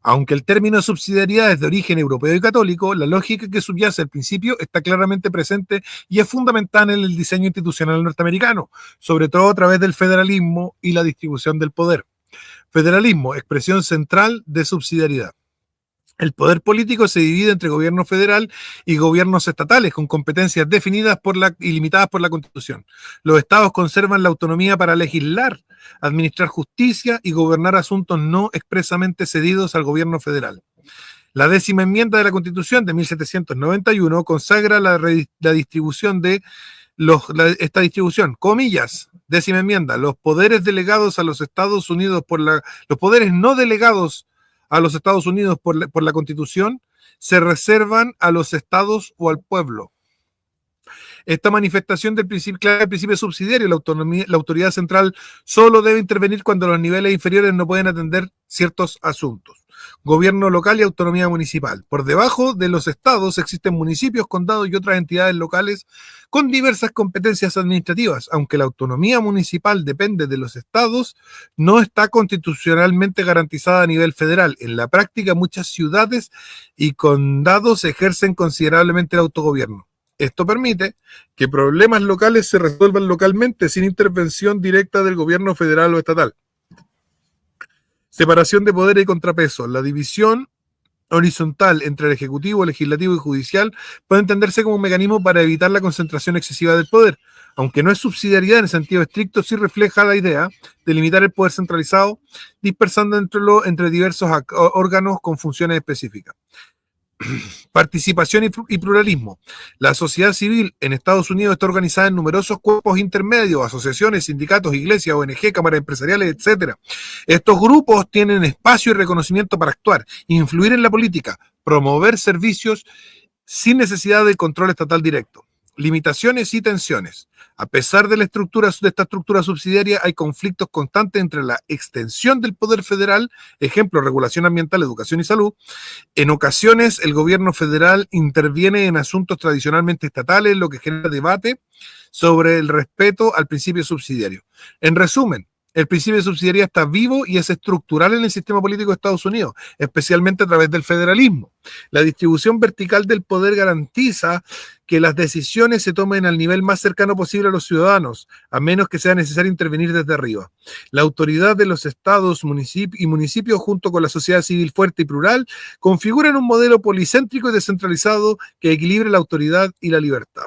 Aunque el término subsidiariedad es de origen europeo y católico, la lógica que subyace al principio está claramente presente y es fundamental en el diseño institucional norteamericano, sobre todo a través del federalismo y la distribución del poder. Federalismo, expresión central de subsidiariedad. El poder político se divide entre gobierno federal y gobiernos estatales, con competencias definidas y limitadas por la Constitución. Los estados conservan la autonomía para legislar, administrar justicia y gobernar asuntos no expresamente cedidos al gobierno federal. La 10ª enmienda de la Constitución de 1791 consagra la distribución de esta distribución, comillas, 10ª enmienda, los poderes delegados a los Estados Unidos los poderes no delegados a los Estados Unidos por la Constitución se reservan a los estados o al pueblo. Esta manifestación del principio subsidiario, la autoridad central solo debe intervenir cuando los niveles inferiores no pueden atender ciertos asuntos. Gobierno local y autonomía municipal. Por debajo de los estados existen municipios, condados y otras entidades locales con diversas competencias administrativas. Aunque la autonomía municipal depende de los estados, no está constitucionalmente garantizada a nivel federal. En la práctica, muchas ciudades y condados ejercen considerablemente el autogobierno. Esto permite que problemas locales se resuelvan localmente sin intervención directa del gobierno federal o estatal. Separación de poder y contrapeso. La división horizontal entre el Ejecutivo, Legislativo y Judicial puede entenderse como un mecanismo para evitar la concentración excesiva del poder. Aunque no es subsidiariedad en el sentido estricto, sí refleja la idea de limitar el poder centralizado, dispersándolo entre diversos órganos con funciones específicas. Participación y pluralismo. La sociedad civil en Estados Unidos está organizada en numerosos cuerpos intermedios, asociaciones, sindicatos, iglesias, ONG, cámaras empresariales, etc. Estos grupos tienen espacio y reconocimiento para actuar, influir en la política, promover servicios sin necesidad del control estatal directo. Limitaciones y tensiones. A pesar de esta estructura subsidiaria, hay conflictos constantes entre la extensión del poder federal, ejemplo, regulación ambiental, educación y salud. En ocasiones, el gobierno federal interviene en asuntos tradicionalmente estatales, lo que genera debate sobre el respeto al principio subsidiario. En resumen, el principio de subsidiariedad está vivo y es estructural en el sistema político de Estados Unidos, especialmente a través del federalismo. La distribución vertical del poder garantiza que las decisiones se tomen al nivel más cercano posible a los ciudadanos, a menos que sea necesario intervenir desde arriba. La autoridad de los estados y municipios, junto con la sociedad civil fuerte y plural, configuran un modelo policéntrico y descentralizado que equilibre la autoridad y la libertad.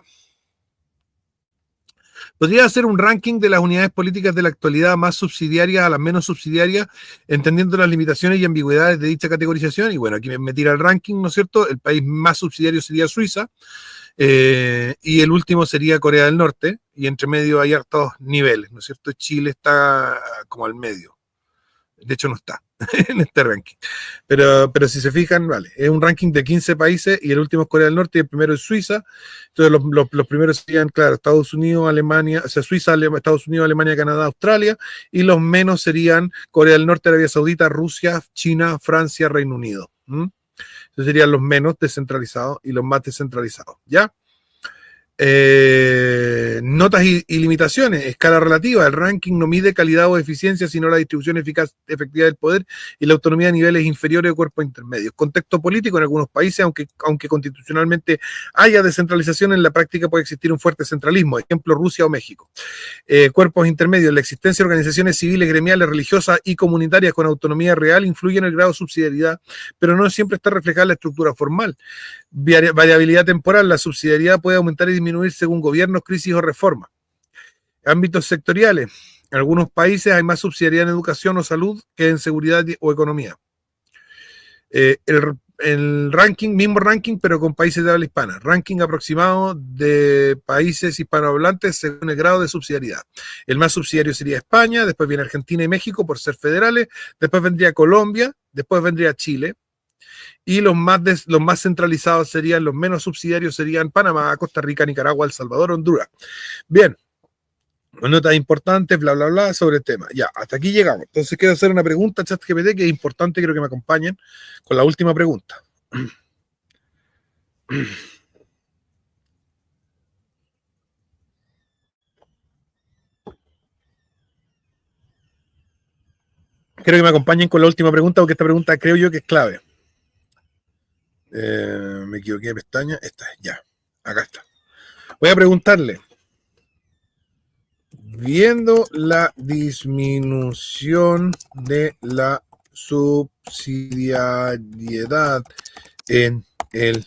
Podría hacer un ranking de las unidades políticas de la actualidad más subsidiarias a las menos subsidiarias, entendiendo las limitaciones y ambigüedades de dicha categorización. Y bueno, aquí me tira el ranking, ¿no es cierto? El país más subsidiario sería Suiza, y el último sería Corea del Norte, y entre medio hay hartos niveles, ¿no es cierto? Chile está como al medio. De hecho, no está en este ranking. Pero si se fijan, vale, es un ranking de 15 países y el último es Corea del Norte y el primero es Suiza. Entonces, los primeros serían, claro, Estados Unidos, Alemania, o sea, Suiza, Estados Unidos, Alemania, Canadá, Australia, y los menos serían Corea del Norte, Arabia Saudita, Rusia, China, Francia, Reino Unido. Esos serían los menos descentralizados y los más descentralizados, ¿ya? Notas y limitaciones, escala relativa. El ranking no mide calidad o eficiencia, sino la distribución eficaz, efectiva del poder y la autonomía a niveles inferiores o cuerpos intermedios. Contexto político en algunos países, aunque constitucionalmente haya descentralización, en la práctica puede existir un fuerte centralismo, ejemplo Rusia o México. Cuerpos intermedios, la existencia de organizaciones civiles, gremiales, religiosas y comunitarias con autonomía real influye en el grado de subsidiariedad, pero no siempre está reflejada en la estructura formal. Variabilidad temporal, la subsidiariedad puede aumentar y disminuir según gobiernos, crisis o reformas. Ámbitos sectoriales, en algunos países hay más subsidiariedad en educación o salud que en seguridad o economía. El ranking, mismo ranking, pero con países de habla hispana. Ranking aproximado de países hispanohablantes según el grado de subsidiariedad. El más subsidiario sería España, después viene Argentina y México por ser federales, después vendría Colombia, después vendría Chile. Y los más centralizados serían, los menos subsidiarios serían Panamá, Costa Rica, Nicaragua, El Salvador, Honduras. Bien, notas importantes, bla, bla, bla, sobre el tema. Ya, hasta aquí llegamos. Entonces quiero hacer una pregunta a ChatGPT que es importante, quiero que me acompañen con la última pregunta. Quiero que me acompañen con la última pregunta porque esta pregunta creo yo que es clave. Me equivoqué de pestaña. Esta es, ya. Acá está. Voy a preguntarle. Viendo la disminución de la subsidiariedad en el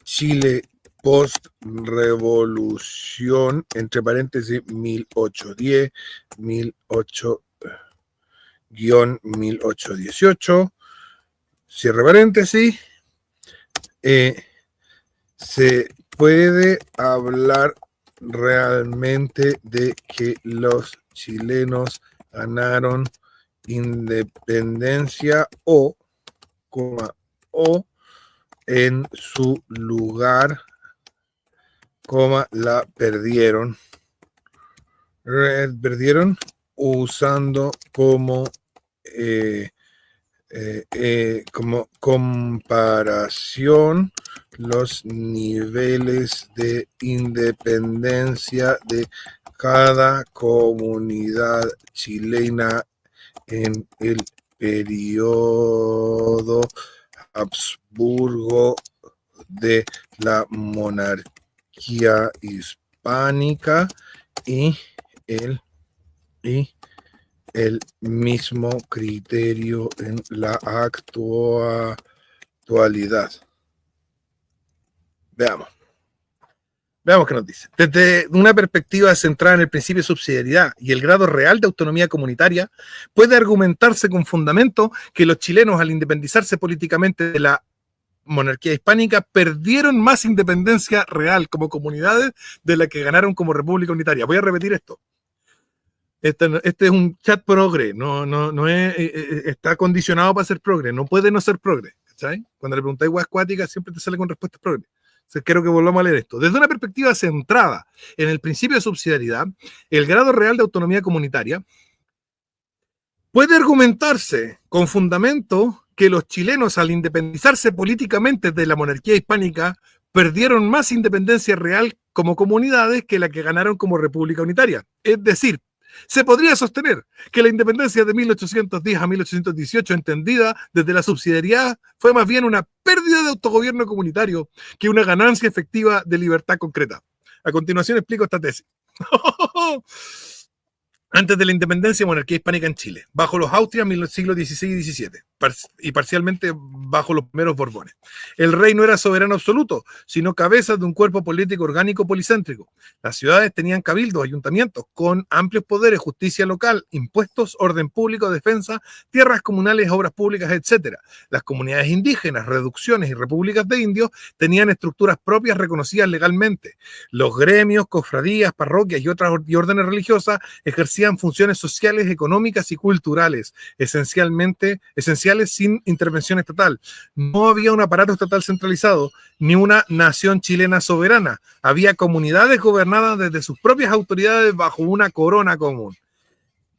Chile post-revolución, entre paréntesis 1810, 1818, cierre paréntesis, se puede hablar realmente de que los chilenos ganaron independencia o en su lugar, la perdieron usando como comparación los niveles de independencia de cada comunidad chilena en el periodo Habsburgo de la monarquía hispánica y el mismo criterio en la actualidad. Veamos qué nos dice. Desde una perspectiva centrada en el principio de subsidiariedad y el grado real de autonomía comunitaria, puede argumentarse con fundamento que los chilenos, al independizarse políticamente de la monarquía hispánica, perdieron más independencia real como comunidades de la que ganaron como república unitaria. Voy a repetir esto. Este es un chat progre, no es, está condicionado para ser progre, no puede no ser progre, ¿sabes? Cuando le preguntáis guas acuáticas siempre te sale con respuestas progre. Entonces quiero que volvamos a leer esto. Desde una perspectiva centrada en el principio de subsidiariedad, el grado real de autonomía comunitaria, puede argumentarse con fundamento que los chilenos, al independizarse políticamente de la monarquía hispánica, perdieron más independencia real como comunidades que la que ganaron como república unitaria. Es decir, se podría sostener que la independencia de 1810 a 1818, entendida desde la subsidiariedad, fue más bien una pérdida de autogobierno comunitario que una ganancia efectiva de libertad concreta. A continuación explico esta tesis. Antes de la independencia, monarquía hispánica en Chile, bajo los Austrias en los siglos XVI y XVII, y parcialmente bajo los primeros Borbones. El rey no era soberano absoluto, sino cabeza de un cuerpo político orgánico policéntrico. Las ciudades tenían cabildos, ayuntamientos, con amplios poderes, justicia local, impuestos, orden público, defensa, tierras comunales, obras públicas, etc. Las comunidades indígenas, reducciones y repúblicas de indios tenían estructuras propias reconocidas legalmente. Los gremios, cofradías, parroquias y otras órdenes religiosas ejercían funciones sociales, económicas y culturales, esenciales sin intervención estatal. No había un aparato estatal centralizado, ni una nación chilena soberana. Había comunidades gobernadas desde sus propias autoridades bajo una corona común.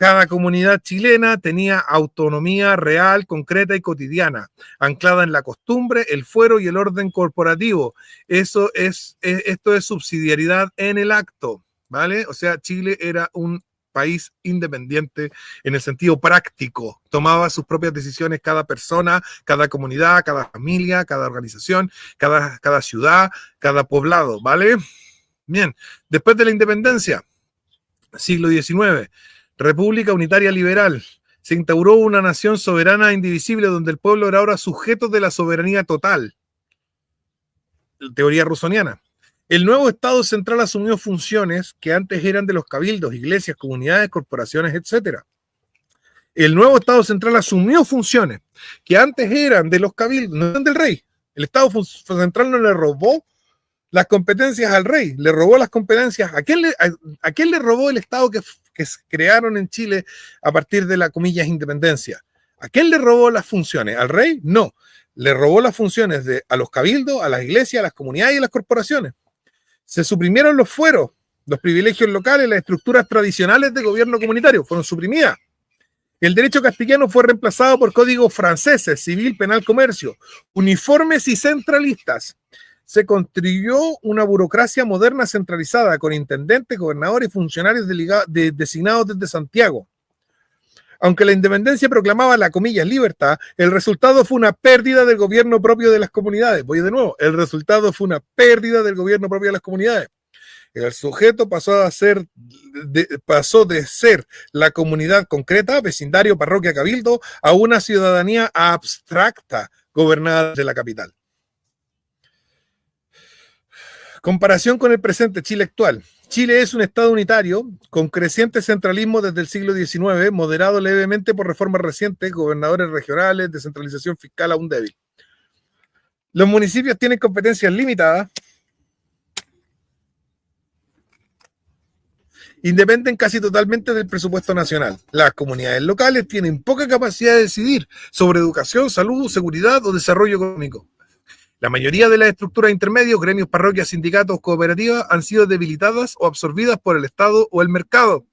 Cada comunidad chilena tenía autonomía real, concreta y cotidiana, anclada en la costumbre, el fuero y el orden corporativo. Esto es subsidiariedad en el acto, ¿vale? O sea, Chile era un país independiente en el sentido práctico. Tomaba sus propias decisiones cada persona, cada comunidad, cada familia, cada organización, cada ciudad, cada poblado, ¿vale? Bien, después de la independencia, siglo XIX, República Unitaria Liberal. Se instauró una nación soberana e indivisible donde el pueblo era ahora sujeto de la soberanía total. Teoría rusoniana. El nuevo Estado central asumió funciones que antes eran de los cabildos, iglesias, comunidades, corporaciones, etc. El nuevo Estado central asumió funciones que antes eran de los cabildos, no eran del rey. El Estado central no le robó las competencias al rey, le robó las competencias. ¿A quién le robó el Estado que crearon en Chile a partir de la, comillas, independencia? ¿A quién le robó las funciones? ¿Al rey? No. Le robó las funciones a los cabildos, a las iglesias, a las comunidades y a las corporaciones. Se suprimieron los fueros, los privilegios locales, las estructuras tradicionales de gobierno comunitario, fueron suprimidas. El derecho castellano fue reemplazado por códigos franceses, civil, penal, comercio, uniformes y centralistas. Se construyó una burocracia moderna centralizada con intendentes, gobernadores y funcionarios designados desde Santiago. Aunque la independencia proclamaba la, comillas, libertad, el resultado fue una pérdida del gobierno propio de las comunidades. Voy de nuevo, el resultado fue una pérdida del gobierno propio de las comunidades. El sujeto pasó de ser la comunidad concreta, vecindario, parroquia, cabildo, a una ciudadanía abstracta gobernada desde la capital. Comparación con el presente Chile actual. Chile es un estado unitario con creciente centralismo desde el siglo XIX, moderado levemente por reformas recientes, gobernadores regionales, descentralización fiscal aún débil. Los municipios tienen competencias limitadas, y dependen casi totalmente del presupuesto nacional. Las comunidades locales tienen poca capacidad de decidir sobre educación, salud, seguridad o desarrollo económico. La mayoría de las estructuras intermedias, gremios, parroquias, sindicatos, cooperativas, han sido debilitadas o absorbidas por el Estado o el mercado.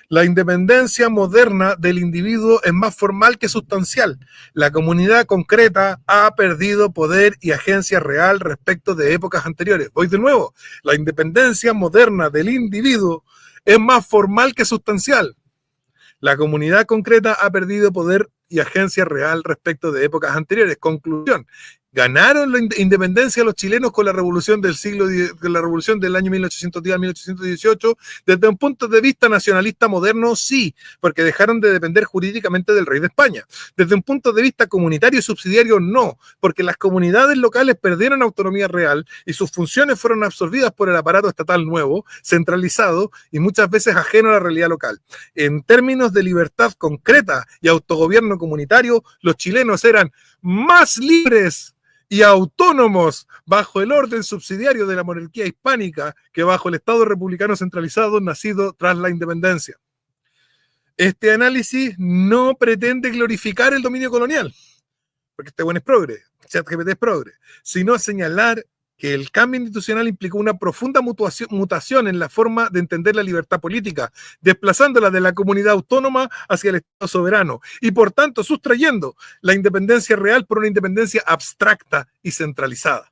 La independencia moderna del individuo es más formal que sustancial. La comunidad concreta ha perdido poder y agencia real respecto de épocas anteriores. Voy de nuevo. La independencia moderna del individuo es más formal que sustancial. La comunidad concreta ha perdido poder y agencia real respecto de épocas anteriores. Conclusión. ¿Ganaron la independencia los chilenos con la revolución la revolución del año 1810 a 1818? Desde un punto de vista nacionalista moderno, sí, porque dejaron de depender jurídicamente del rey de España. Desde un punto de vista comunitario y subsidiario, no, porque las comunidades locales perdieron autonomía real y sus funciones fueron absorbidas por el aparato estatal nuevo, centralizado y muchas veces ajeno a la realidad local. En términos de libertad concreta y autogobierno comunitario, los chilenos eran más libres y autónomos bajo el orden subsidiario de la monarquía hispánica que bajo el Estado republicano centralizado nacido tras la independencia. Este análisis no pretende glorificar el dominio colonial, porque este buen es progre, ChatGPT es progre, sino señalar que el cambio institucional implicó una profunda mutación en la forma de entender la libertad política, desplazándola de la comunidad autónoma hacia el Estado soberano y por tanto sustrayendo la independencia real por una independencia abstracta y centralizada.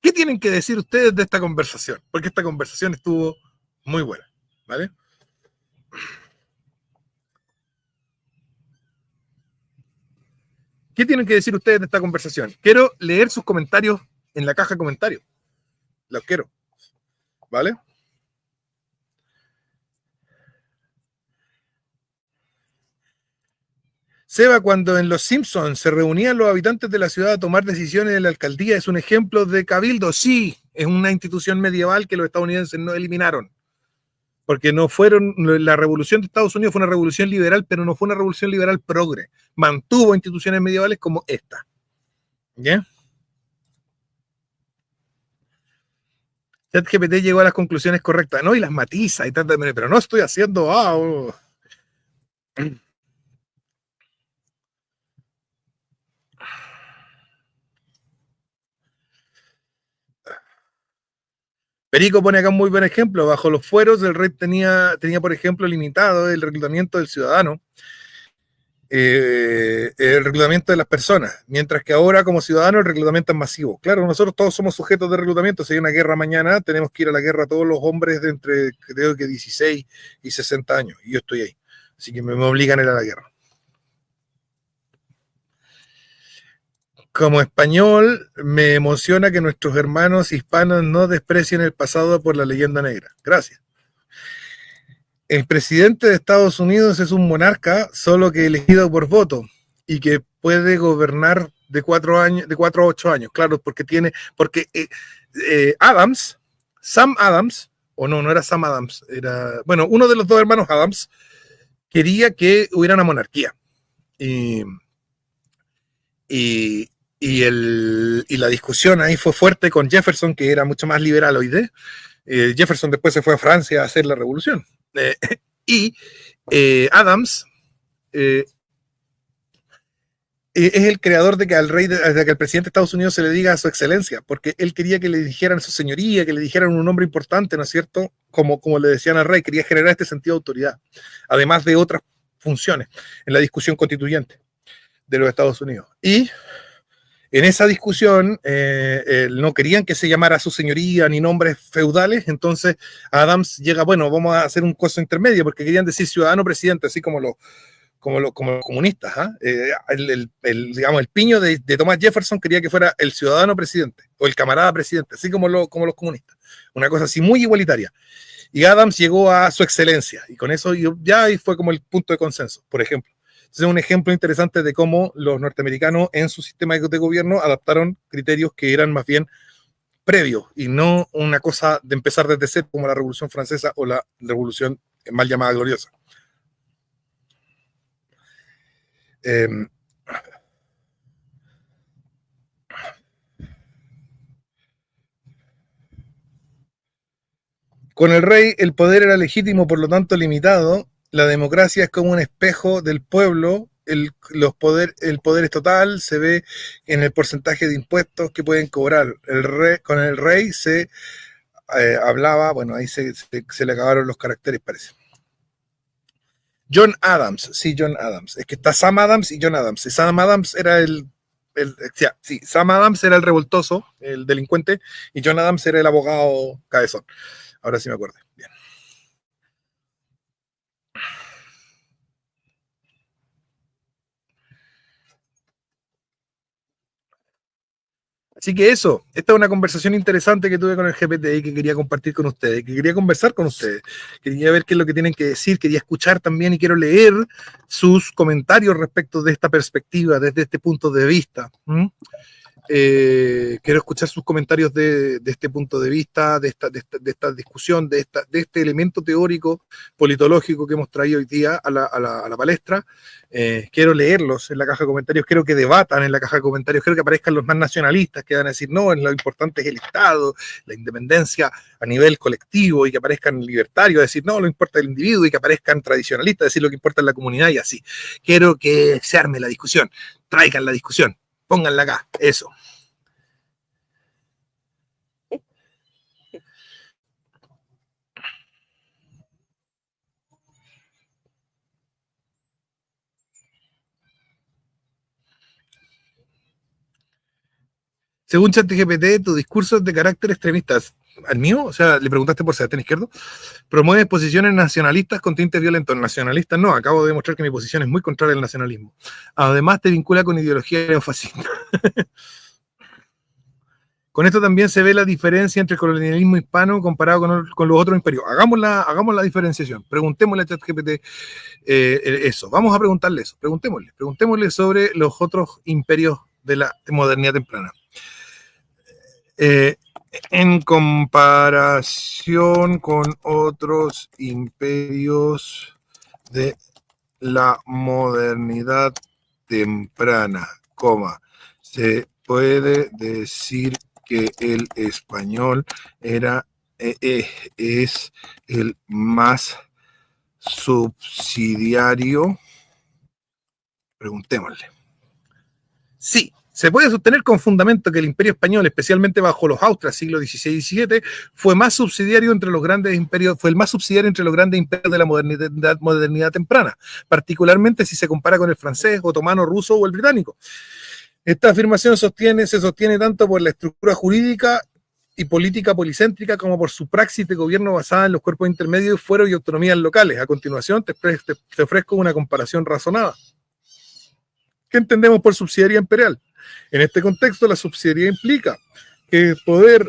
¿Qué tienen que decir ustedes de esta conversación? Porque esta conversación estuvo muy buena, ¿vale? ¿Qué tienen que decir ustedes de esta conversación? Quiero leer sus comentarios en la caja de comentarios. Los quiero, ¿vale? Seba, cuando en Los Simpsons se reunían los habitantes de la ciudad a tomar decisiones en la alcaldía, ¿es un ejemplo de cabildo? Sí, es una institución medieval que los estadounidenses no eliminaron. Porque no fueron, la revolución de Estados Unidos fue una revolución liberal, pero no fue una revolución liberal progre. Mantuvo instituciones medievales como esta. ¿Ya? ChatGPT llegó a las conclusiones correctas, ¿no? Y las matiza y trata de, pero no estoy haciendo. Perico pone acá un muy buen ejemplo. Bajo los fueros, el rey tenía, por ejemplo, limitado el reclutamiento del ciudadano, el reclutamiento de las personas, mientras que ahora como ciudadano el reclutamiento es masivo. Claro, nosotros todos somos sujetos de reclutamiento. Si hay una guerra mañana, tenemos que ir a la guerra todos los hombres de entre, creo que 16 y 60 años, y yo estoy ahí. Así que me obligan a ir a la guerra. Como español, me emociona que nuestros hermanos hispanos no desprecien el pasado por la leyenda negra. Gracias. El presidente de Estados Unidos es un monarca, solo que elegido por voto y que puede gobernar de 4 años, de 4 a 8 años. Claro, porque Sam Adams, o no era Sam Adams, era, bueno, uno de los dos hermanos Adams quería que hubiera una monarquía. Y la discusión ahí fue fuerte con Jefferson, que era mucho más liberaloide. Jefferson después se fue a Francia a hacer la revolución. Adams es el creador de que al presidente de Estados Unidos se le diga a su excelencia, porque él quería que le dijeran su señoría, que le dijeran un nombre importante, ¿no es cierto? Como le decían al rey, quería generar este sentido de autoridad, además de otras funciones en la discusión constituyente de los Estados Unidos. Y en esa discusión no querían que se llamara su señoría ni nombres feudales, entonces Adams llega, bueno, vamos a hacer un coso intermedio, porque querían decir ciudadano presidente, así como los comunistas. Digamos, el piño de Thomas Jefferson quería que fuera el ciudadano presidente, o el camarada presidente, así como los comunistas. Una cosa así muy igualitaria. Y Adams llegó a su excelencia, y con eso ya fue como el punto de consenso, por ejemplo. Entonces, es un ejemplo interesante de cómo los norteamericanos en su sistema de gobierno adaptaron criterios que eran más bien previos y no una cosa de empezar desde cero como la Revolución Francesa o la Revolución mal llamada Gloriosa. Con el rey el poder era legítimo, por lo tanto limitado. La democracia es como un espejo del pueblo. El poder es total, se ve en el porcentaje de impuestos que pueden cobrar. Con el rey se hablaba, bueno, ahí se le acabaron los caracteres, parece. John Adams, sí, John Adams. Es que está Sam Adams y John Adams. Sam Adams era Sam Adams era el revoltoso, el delincuente, y John Adams era el abogado cabezón. Ahora sí me acuerdo. Bien. Así que eso, esta es una conversación interesante que tuve con el GPT y que quería compartir con ustedes, que quería conversar con ustedes, quería ver qué es lo que tienen que decir, quería escuchar también y quiero leer sus comentarios respecto de esta perspectiva, desde este punto de vista. Quiero escuchar sus comentarios de este punto de vista, de esta discusión, de este elemento teórico, politológico que hemos traído hoy día a la palestra. Quiero leerlos en la caja de comentarios, quiero que debatan en la caja de comentarios, quiero que aparezcan los más nacionalistas que van a decir, no, lo importante es el Estado, la independencia a nivel colectivo, y que aparezcan libertarios a decir, no, lo importa el individuo, y que aparezcan tradicionalistas a decir lo que importa es la comunidad, y así. Quiero que se arme la discusión, traigan la discusión. Pónganla acá, eso. Según ChatGPT, tu discurso es de carácter extremista. ¿Al mío? O sea, le preguntaste por Sebastián Izquierdo. Promueves posiciones nacionalistas con tintes violentos. Nacionalistas no, acabo de demostrar que mi posición es muy contraria al nacionalismo. Además, te vincula con ideología neofascista. Con esto también se ve la diferencia entre el colonialismo hispano comparado con los otros imperios. Hagamos la diferenciación. Preguntémosle a ChatGPT eso. Vamos a preguntarle eso. Preguntémosle sobre los otros imperios de la modernidad temprana. En comparación con otros imperios de la modernidad temprana, se puede decir que el español es el más subsidiario. Preguntémosle. Sí, Se puede sostener con fundamento que el Imperio Español, especialmente bajo los Austrias, siglo XVI y XVII, fue el más subsidiario entre los grandes imperios de la modernidad temprana, particularmente si se compara con el francés, otomano, ruso o el británico. Esta afirmación se sostiene tanto por la estructura jurídica y política policéntrica como por su praxis de gobierno basada en los cuerpos intermedios, fueros y autonomías locales. A continuación te ofrezco una comparación razonada. ¿Qué entendemos por subsidiaria imperial? En este contexto, la subsidiariedad implica que el poder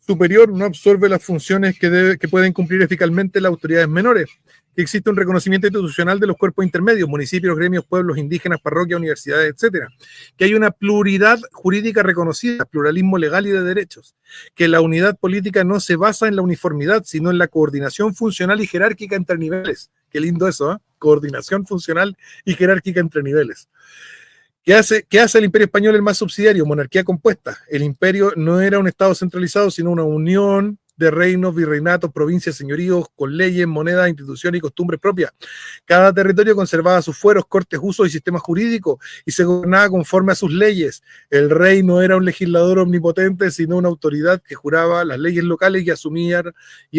superior no absorbe las funciones que pueden cumplir eficazmente las autoridades menores, que existe un reconocimiento institucional de los cuerpos intermedios, municipios, gremios, pueblos, indígenas, parroquias, universidades, etcétera, que hay una pluralidad jurídica reconocida, pluralismo legal y de derechos, que la unidad política no se basa en la uniformidad, sino en la coordinación funcional y jerárquica entre niveles. Qué lindo eso, ¿eh? Coordinación funcional y jerárquica entre niveles. ¿Qué hace el Imperio Español el más subsidiario? Monarquía compuesta. El imperio no era un estado centralizado, sino una unión de reinos, virreinatos, provincias, señoríos, con leyes, monedas, instituciones y costumbres propias. Cada territorio conservaba sus fueros, cortes, usos y sistemas jurídicos y se gobernaba conforme a sus leyes. El rey no era un legislador omnipotente, sino una autoridad que juraba las leyes locales y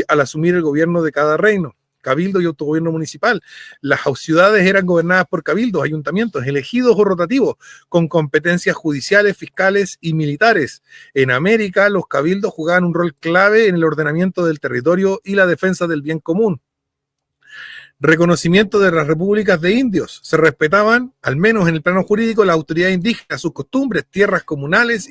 al asumir el gobierno de cada reino. Cabildo y autogobierno municipal. Las ciudades eran gobernadas por cabildos, ayuntamientos, elegidos o rotativos, con competencias judiciales, fiscales y militares. En América, los cabildos jugaban un rol clave en el ordenamiento del territorio y la defensa del bien común. Reconocimiento de las repúblicas de indios. Se respetaban, al menos en el plano jurídico, las autoridades indígenas, sus costumbres, tierras comunales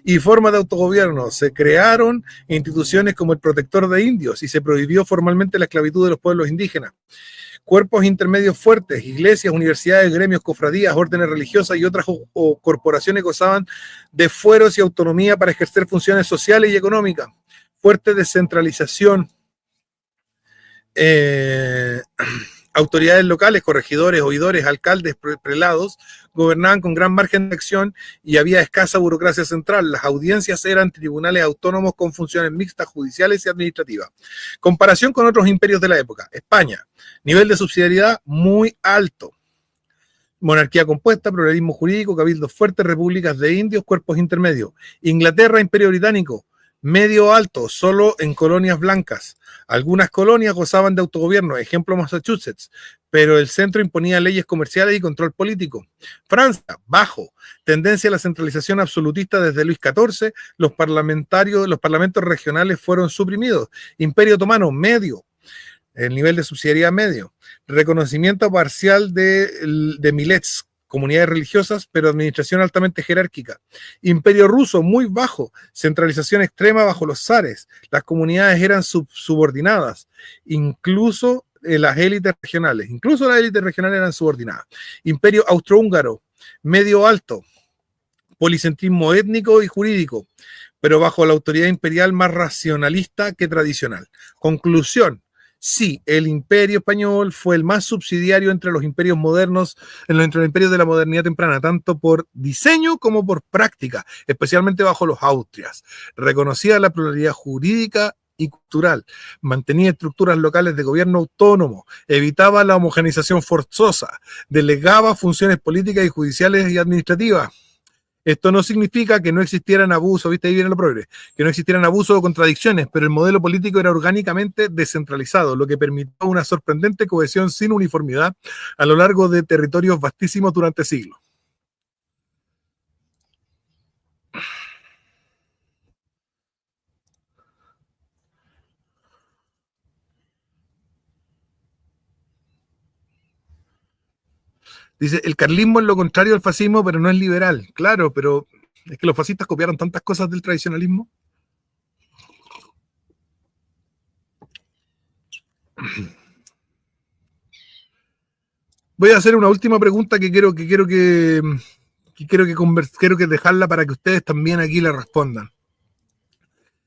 y formas de autogobierno. Se crearon instituciones como el protector de indios y se prohibió formalmente la esclavitud de los pueblos indígenas. Cuerpos intermedios fuertes, iglesias, universidades, gremios, cofradías, órdenes religiosas y otras corporaciones gozaban de fueros y autonomía para ejercer funciones sociales y económicas. Fuerte descentralización. Autoridades locales, corregidores, oidores, alcaldes, prelados, gobernaban con gran margen de acción y había escasa burocracia central. Las audiencias eran tribunales autónomos con funciones mixtas, judiciales y administrativas. Comparación con otros imperios de la época. España, nivel de subsidiariedad muy alto. Monarquía compuesta, pluralismo jurídico, cabildos fuertes, repúblicas de indios, cuerpos intermedios. Inglaterra, Imperio Británico, medio alto, solo en colonias blancas. Algunas colonias gozaban de autogobierno, ejemplo Massachusetts, pero el centro imponía leyes comerciales y control político. Francia, bajo, tendencia a la centralización absolutista desde Luis XIV, los parlamentos regionales fueron suprimidos. Imperio Otomano, medio, el nivel de subsidiariedad medio. Reconocimiento parcial de milets, comunidades religiosas, pero administración altamente jerárquica. Imperio ruso, muy bajo, centralización extrema bajo los zares. Las comunidades eran subordinadas, incluso las élites regionales. Incluso las élites regionales eran subordinadas. Imperio austrohúngaro, medio alto, policentrismo étnico y jurídico, pero bajo la autoridad imperial más racionalista que tradicional. Conclusión. Sí, el Imperio Español fue el más subsidiario entre los imperios modernos, entre los imperios de la modernidad temprana, tanto por diseño como por práctica, especialmente bajo los Austrias. Reconocía la pluralidad jurídica y cultural, mantenía estructuras locales de gobierno autónomo, evitaba la homogeneización forzosa, delegaba funciones políticas y judiciales y administrativas. Esto no significa que no existieran abusos, ¿viste? Ahí viene lo progre, que no existieran abusos o contradicciones, pero el modelo político era orgánicamente descentralizado, lo que permitió una sorprendente cohesión sin uniformidad a lo largo de territorios vastísimos durante siglos. Dice, el carlismo es lo contrario al fascismo, pero no es liberal. Claro, pero es que los fascistas copiaron tantas cosas del tradicionalismo. Voy a hacer una última pregunta que quiero que dejarla para que ustedes también aquí la respondan.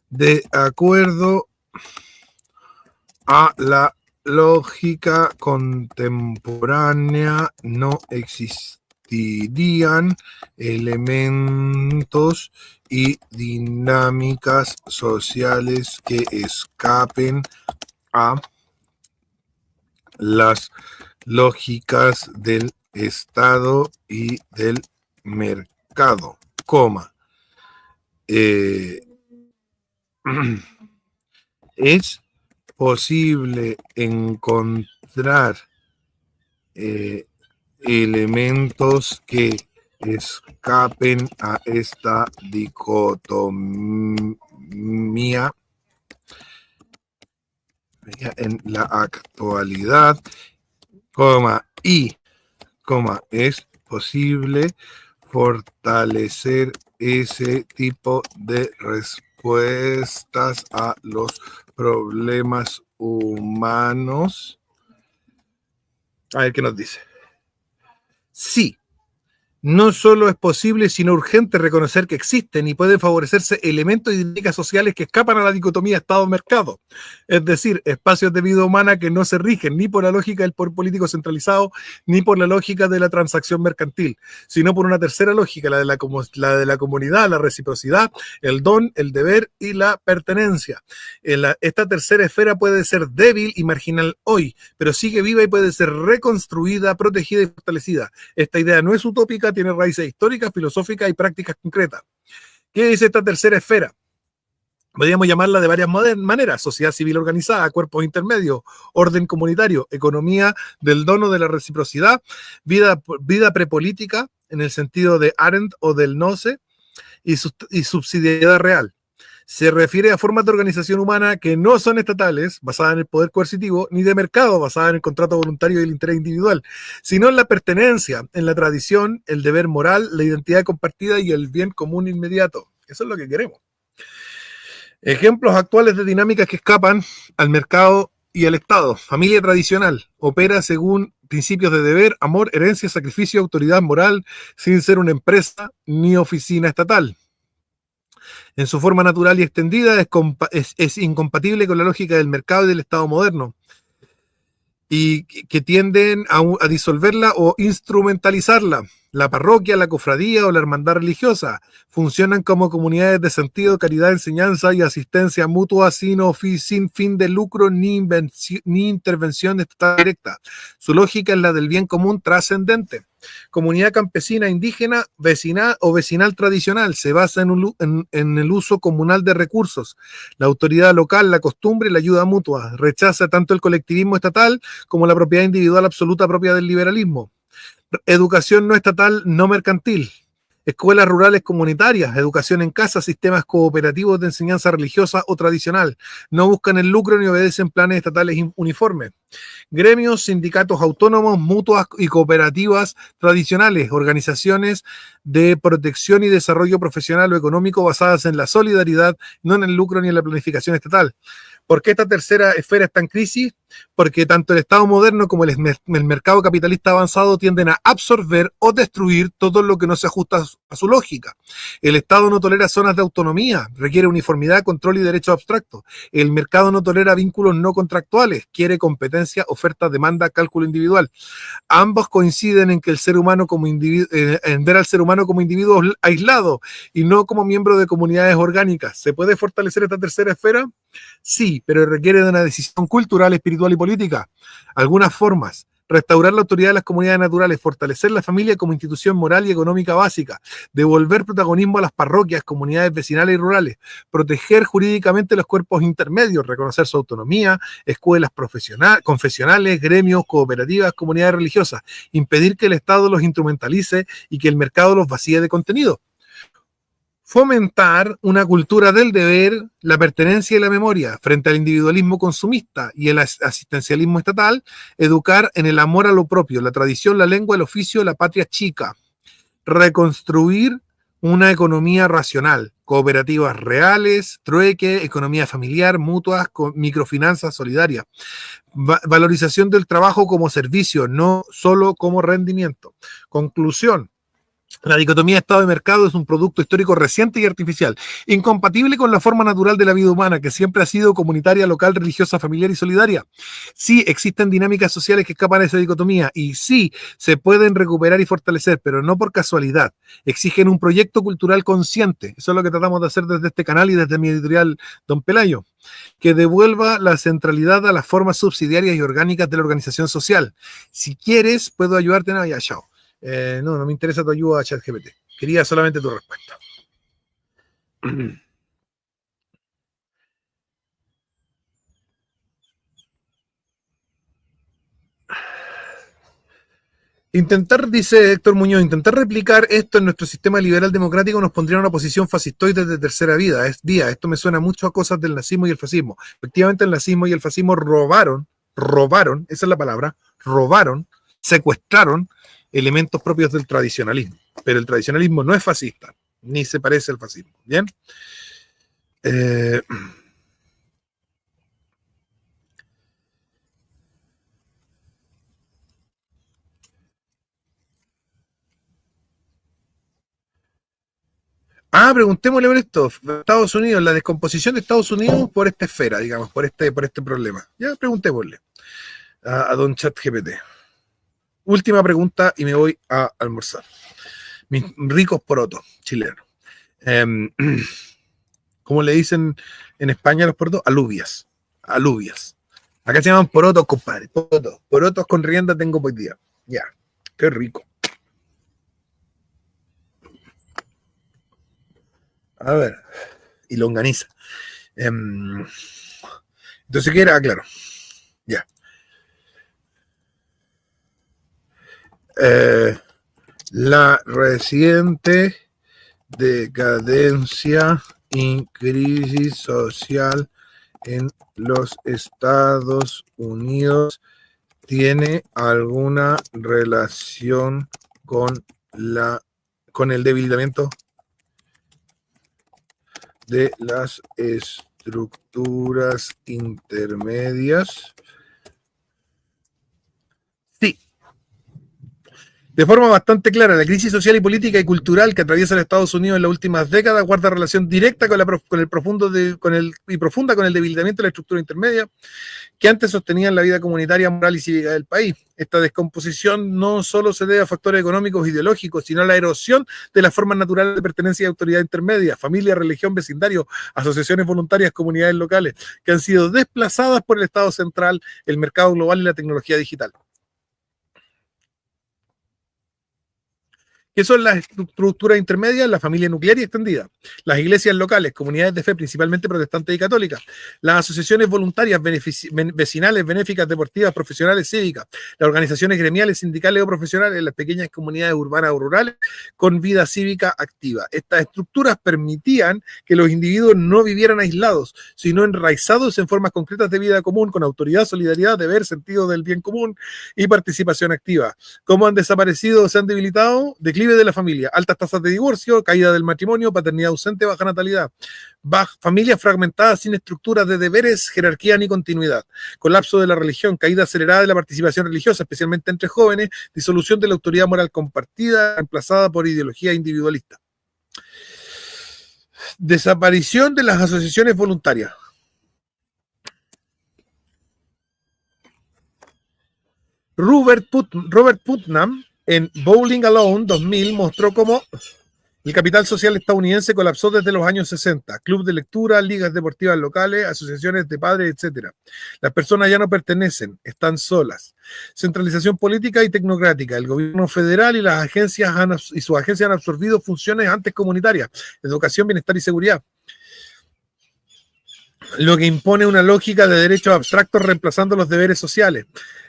De acuerdo a la lógica contemporánea, no existirían elementos y dinámicas sociales que escapen a las lógicas del Estado y del mercado. mercado, coma, es posible encontrar elementos que escapen a esta dicotomía en la actualidad, es posible fortalecer ese tipo de respuestas a los problemas humanos. A ver qué nos dice. Sí. No solo es posible, sino urgente reconocer que existen y pueden favorecerse elementos y dinámicas sociales que escapan a la dicotomía Estado-mercado, es decir, espacios de vida humana que no se rigen ni por la lógica del poder político centralizado, ni por la lógica de la transacción mercantil, sino por una tercera lógica, la de la comunidad, la reciprocidad, el don, el deber y la pertenencia. Esta tercera esfera puede ser débil y marginal hoy, pero sigue viva y puede ser reconstruida, protegida y fortalecida. Esta idea no es utópica, tiene raíces históricas, filosóficas y prácticas concretas. ¿Qué dice esta tercera esfera? Podríamos llamarla de varias maneras: sociedad civil organizada, cuerpos intermedios, orden comunitario, economía del dono de la reciprocidad, vida prepolítica en el sentido de Arendt o del Noce, y subsidiariedad real. Se refiere a formas de organización humana que no son estatales, basadas en el poder coercitivo, ni de mercado, basadas en el contrato voluntario y el interés individual, sino en la pertenencia, en la tradición, el deber moral, la identidad compartida y el bien común inmediato. Eso es lo que queremos. Ejemplos actuales de dinámicas que escapan al mercado y al Estado. Familia tradicional opera según principios de deber, amor, herencia, sacrificio, autoridad moral, sin ser una empresa ni oficina estatal. En su forma natural y extendida es incompatible con la lógica del mercado y del Estado moderno, y que tienden a disolverla o instrumentalizarla. La parroquia, la cofradía o la hermandad religiosa funcionan como comunidades de sentido, caridad, enseñanza y asistencia mutua sin fin de lucro ni intervención estatal directa. Su lógica es la del bien común trascendente. Comunidad campesina, indígena, vecinal o vecinal tradicional se basa en el uso comunal de recursos, la autoridad local, la costumbre y la ayuda mutua. Rechaza tanto el colectivismo estatal como la propiedad individual absoluta propia del liberalismo. Educación no estatal, no mercantil. Escuelas rurales comunitarias, educación en casa, sistemas cooperativos de enseñanza religiosa o tradicional. No buscan el lucro ni obedecen planes estatales uniformes. Gremios, sindicatos autónomos, mutuas y cooperativas tradicionales, organizaciones de protección y desarrollo profesional o económico basadas en la solidaridad, no en el lucro ni en la planificación estatal. ¿Por qué esta tercera esfera está en crisis? Porque tanto el Estado moderno como el mercado capitalista avanzado tienden a absorber o destruir todo lo que no se ajusta a su lógica. El Estado no tolera zonas de autonomía, requiere uniformidad, control y derechos abstractos. El mercado no tolera vínculos no contractuales, quiere competencia, oferta, demanda, cálculo individual. Ambos coinciden en que el ser humano como en ver al ser humano como individuo aislado y no como miembro de comunidades orgánicas. ¿Se puede fortalecer esta tercera esfera? Sí, pero requiere de una decisión cultural, espiritual y política. Algunas formas: restaurar la autoridad de las comunidades naturales, fortalecer la familia como institución moral y económica básica, devolver protagonismo a las parroquias, comunidades vecinales y rurales, proteger jurídicamente los cuerpos intermedios, reconocer su autonomía, escuelas confesionales, gremios, cooperativas, comunidades religiosas, impedir que el Estado los instrumentalice y que el mercado los vacíe de contenido. Fomentar una cultura del deber, la pertenencia y la memoria frente al individualismo consumista y el asistencialismo estatal. Educar en el amor a lo propio, la tradición, la lengua, el oficio, la patria chica. Reconstruir una economía racional, cooperativas reales, trueque, economía familiar, mutuas, microfinanzas solidarias. Valorización del trabajo como servicio, no solo como rendimiento. Conclusión: la dicotomía Estado y mercado es un producto histórico reciente y artificial, incompatible con la forma natural de la vida humana, que siempre ha sido comunitaria, local, religiosa, familiar y solidaria. Sí, existen dinámicas sociales que escapan a esa dicotomía y sí, se pueden recuperar y fortalecer, pero no por casualidad. Exigen un proyecto cultural consciente. Eso es lo que tratamos de hacer desde este canal y desde mi editorial Don Pelayo, que devuelva la centralidad a las formas subsidiarias y orgánicas de la organización social. Si quieres, puedo ayudarte. No, ya, chao. No me interesa tu ayuda, ChatGPT. Quería solamente tu respuesta. Intentar, dice Héctor Muñoz, intentar replicar esto en nuestro sistema liberal democrático nos pondría en una posición fascistoide de tercera vía. Esto me suena mucho a cosas del nazismo y el fascismo. Efectivamente, el nazismo y el fascismo robaron, esa es la palabra, robaron, secuestraron elementos propios del tradicionalismo. Pero el tradicionalismo no es fascista, ni se parece al fascismo. ¿Bien? Preguntémosle por esto. Estados Unidos, la descomposición de Estados Unidos por esta esfera, digamos, por este problema. Ya preguntémosle a don ChatGPT. Última pregunta y me voy a almorzar. Mis ricos porotos chilenos. ¿Cómo le dicen en España a los porotos? Alubias. Alubias. Acá se llaman porotos, compadre. Porotos. Porotos con rienda tengo hoy día. Ya. Qué rico. A ver. Y longaniza. Entonces, ¿qué era? Claro. Ya. La reciente decadencia y crisis social en los Estados Unidos tiene alguna relación con el debilitamiento de las estructuras intermedias. Sí. De forma bastante clara, la crisis social y política y cultural que atraviesa los Estados Unidos en las últimas décadas guarda relación directa con el profunda con el debilitamiento de la estructura intermedia que antes sostenían la vida comunitaria, moral y cívica del país. Esta descomposición no solo se debe a factores económicos e ideológicos, sino a la erosión de las formas naturales de pertenencia y autoridad intermedia, familia, religión, vecindario, asociaciones voluntarias, comunidades locales, que han sido desplazadas por el Estado central, el mercado global y la tecnología digital. ¿Qué son las estructuras intermedias? La familia nuclear y extendida, las iglesias locales, comunidades de fe, principalmente protestantes y católicas, las asociaciones voluntarias, vecinales, benéficas, deportivas, profesionales, cívicas, las organizaciones gremiales, sindicales o profesionales, las pequeñas comunidades urbanas o rurales con vida cívica activa. Estas estructuras permitían que los individuos no vivieran aislados, sino enraizados en formas concretas de vida común, con autoridad, solidaridad, deber, sentido del bien común y participación activa. ¿Cómo han desaparecido o se han debilitado? Declive de la familia, altas tasas de divorcio, caída del matrimonio, paternidad ausente, baja natalidad, familias fragmentadas sin estructuras de deberes, jerarquía ni continuidad, colapso de la religión, caída acelerada de la participación religiosa, especialmente entre jóvenes, disolución de la autoridad moral compartida, reemplazada por ideología individualista. Desaparición de las asociaciones voluntarias. Robert Putnam en Bowling Alone 2000 mostró cómo el capital social estadounidense colapsó desde los años 60. Club de lectura, ligas deportivas locales, asociaciones de padres, etc. Las personas ya no pertenecen, están solas. Centralización política y tecnocrática. El gobierno federal y las agencias y sus agencias han absorbido funciones antes comunitarias, educación, bienestar y seguridad, lo que impone una lógica de derechos abstractos reemplazando los deberes sociales.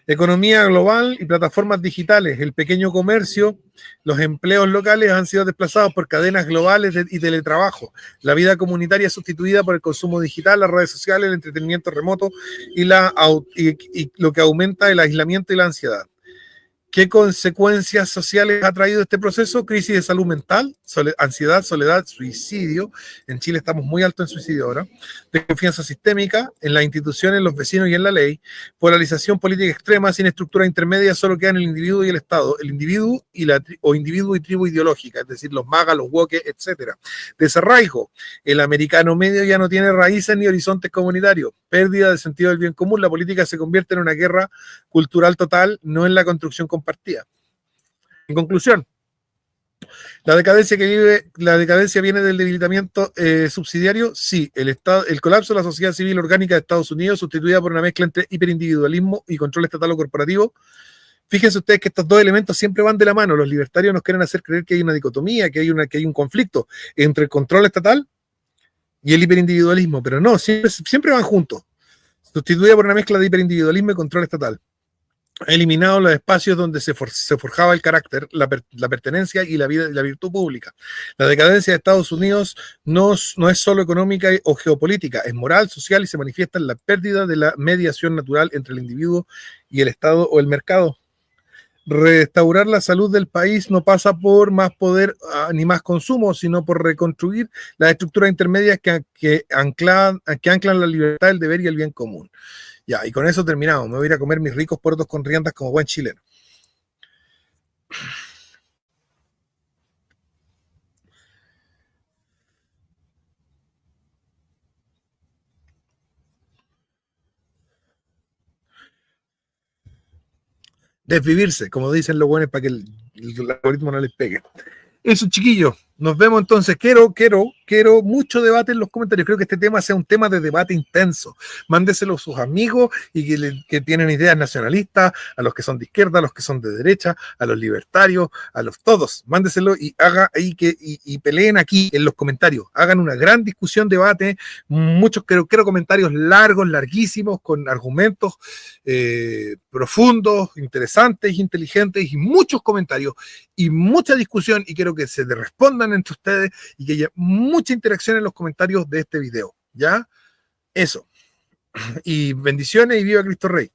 Economía global y plataformas digitales, el pequeño comercio, los empleos locales han sido desplazados por cadenas globales y teletrabajo. La vida comunitaria es sustituida por el consumo digital, las redes sociales, el entretenimiento remoto y lo que aumenta el aislamiento y la ansiedad. ¿Qué consecuencias sociales ha traído este proceso? Crisis de salud mental, ansiedad, soledad, suicidio. En Chile estamos muy altos en suicidio ahora. Desconfianza sistémica en las instituciones, los vecinos y en la ley. Polarización política extrema sin estructura intermedia, solo quedan el individuo y el Estado. El individuo individuo y tribu ideológica, es decir, los magas, los woke, etc. Desarraigo. El americano medio ya no tiene raíces ni horizontes comunitarios. Pérdida de sentido del bien común. La política se convierte en una guerra cultural total, no en la construcción compartida. En conclusión, la decadencia viene del debilitamiento subsidiario. Sí, el colapso de la sociedad civil orgánica de Estados Unidos, sustituida por una mezcla entre hiperindividualismo y control estatal o corporativo, Fíjense ustedes que estos dos elementos siempre van de la mano. Los libertarios nos quieren hacer creer que hay una dicotomía, que hay un conflicto entre el control estatal y el hiperindividualismo, pero no, siempre van juntos, sustituida por una mezcla de hiperindividualismo y control estatal. Ha eliminado los espacios donde se forjaba el carácter, la pertenencia y la vida, la virtud pública. La decadencia de Estados Unidos no es solo económica o geopolítica, es moral, social y se manifiesta en la pérdida de la mediación natural entre el individuo y el Estado o el mercado. Restaurar la salud del país no pasa por más poder ni más consumo, sino por reconstruir las estructuras intermedias que anclan la libertad, el deber y el bien común. Ya, y con eso terminamos. Me voy a ir a comer mis ricos porotos con riendas como buen chileno. Desvivirse, como dicen los buenos, para que el algoritmo no les pegue. Eso, chiquillos. Nos vemos entonces. Quiero mucho debate en los comentarios. Creo que este tema sea un tema de debate intenso. Mándeselo a sus amigos y que tienen ideas nacionalistas, a los que son de izquierda, a los que son de derecha, a los libertarios, a los todos. Mándeselo y haga ahí y peleen aquí en los comentarios. Hagan una gran discusión, debate. Muchos quiero comentarios largos, larguísimos, con argumentos profundos, interesantes, inteligentes y muchos comentarios y mucha discusión, y quiero que se respondan entre ustedes y que haya mucha interacción en los comentarios de este video, ¿ya? Eso. Y bendiciones y viva Cristo Rey.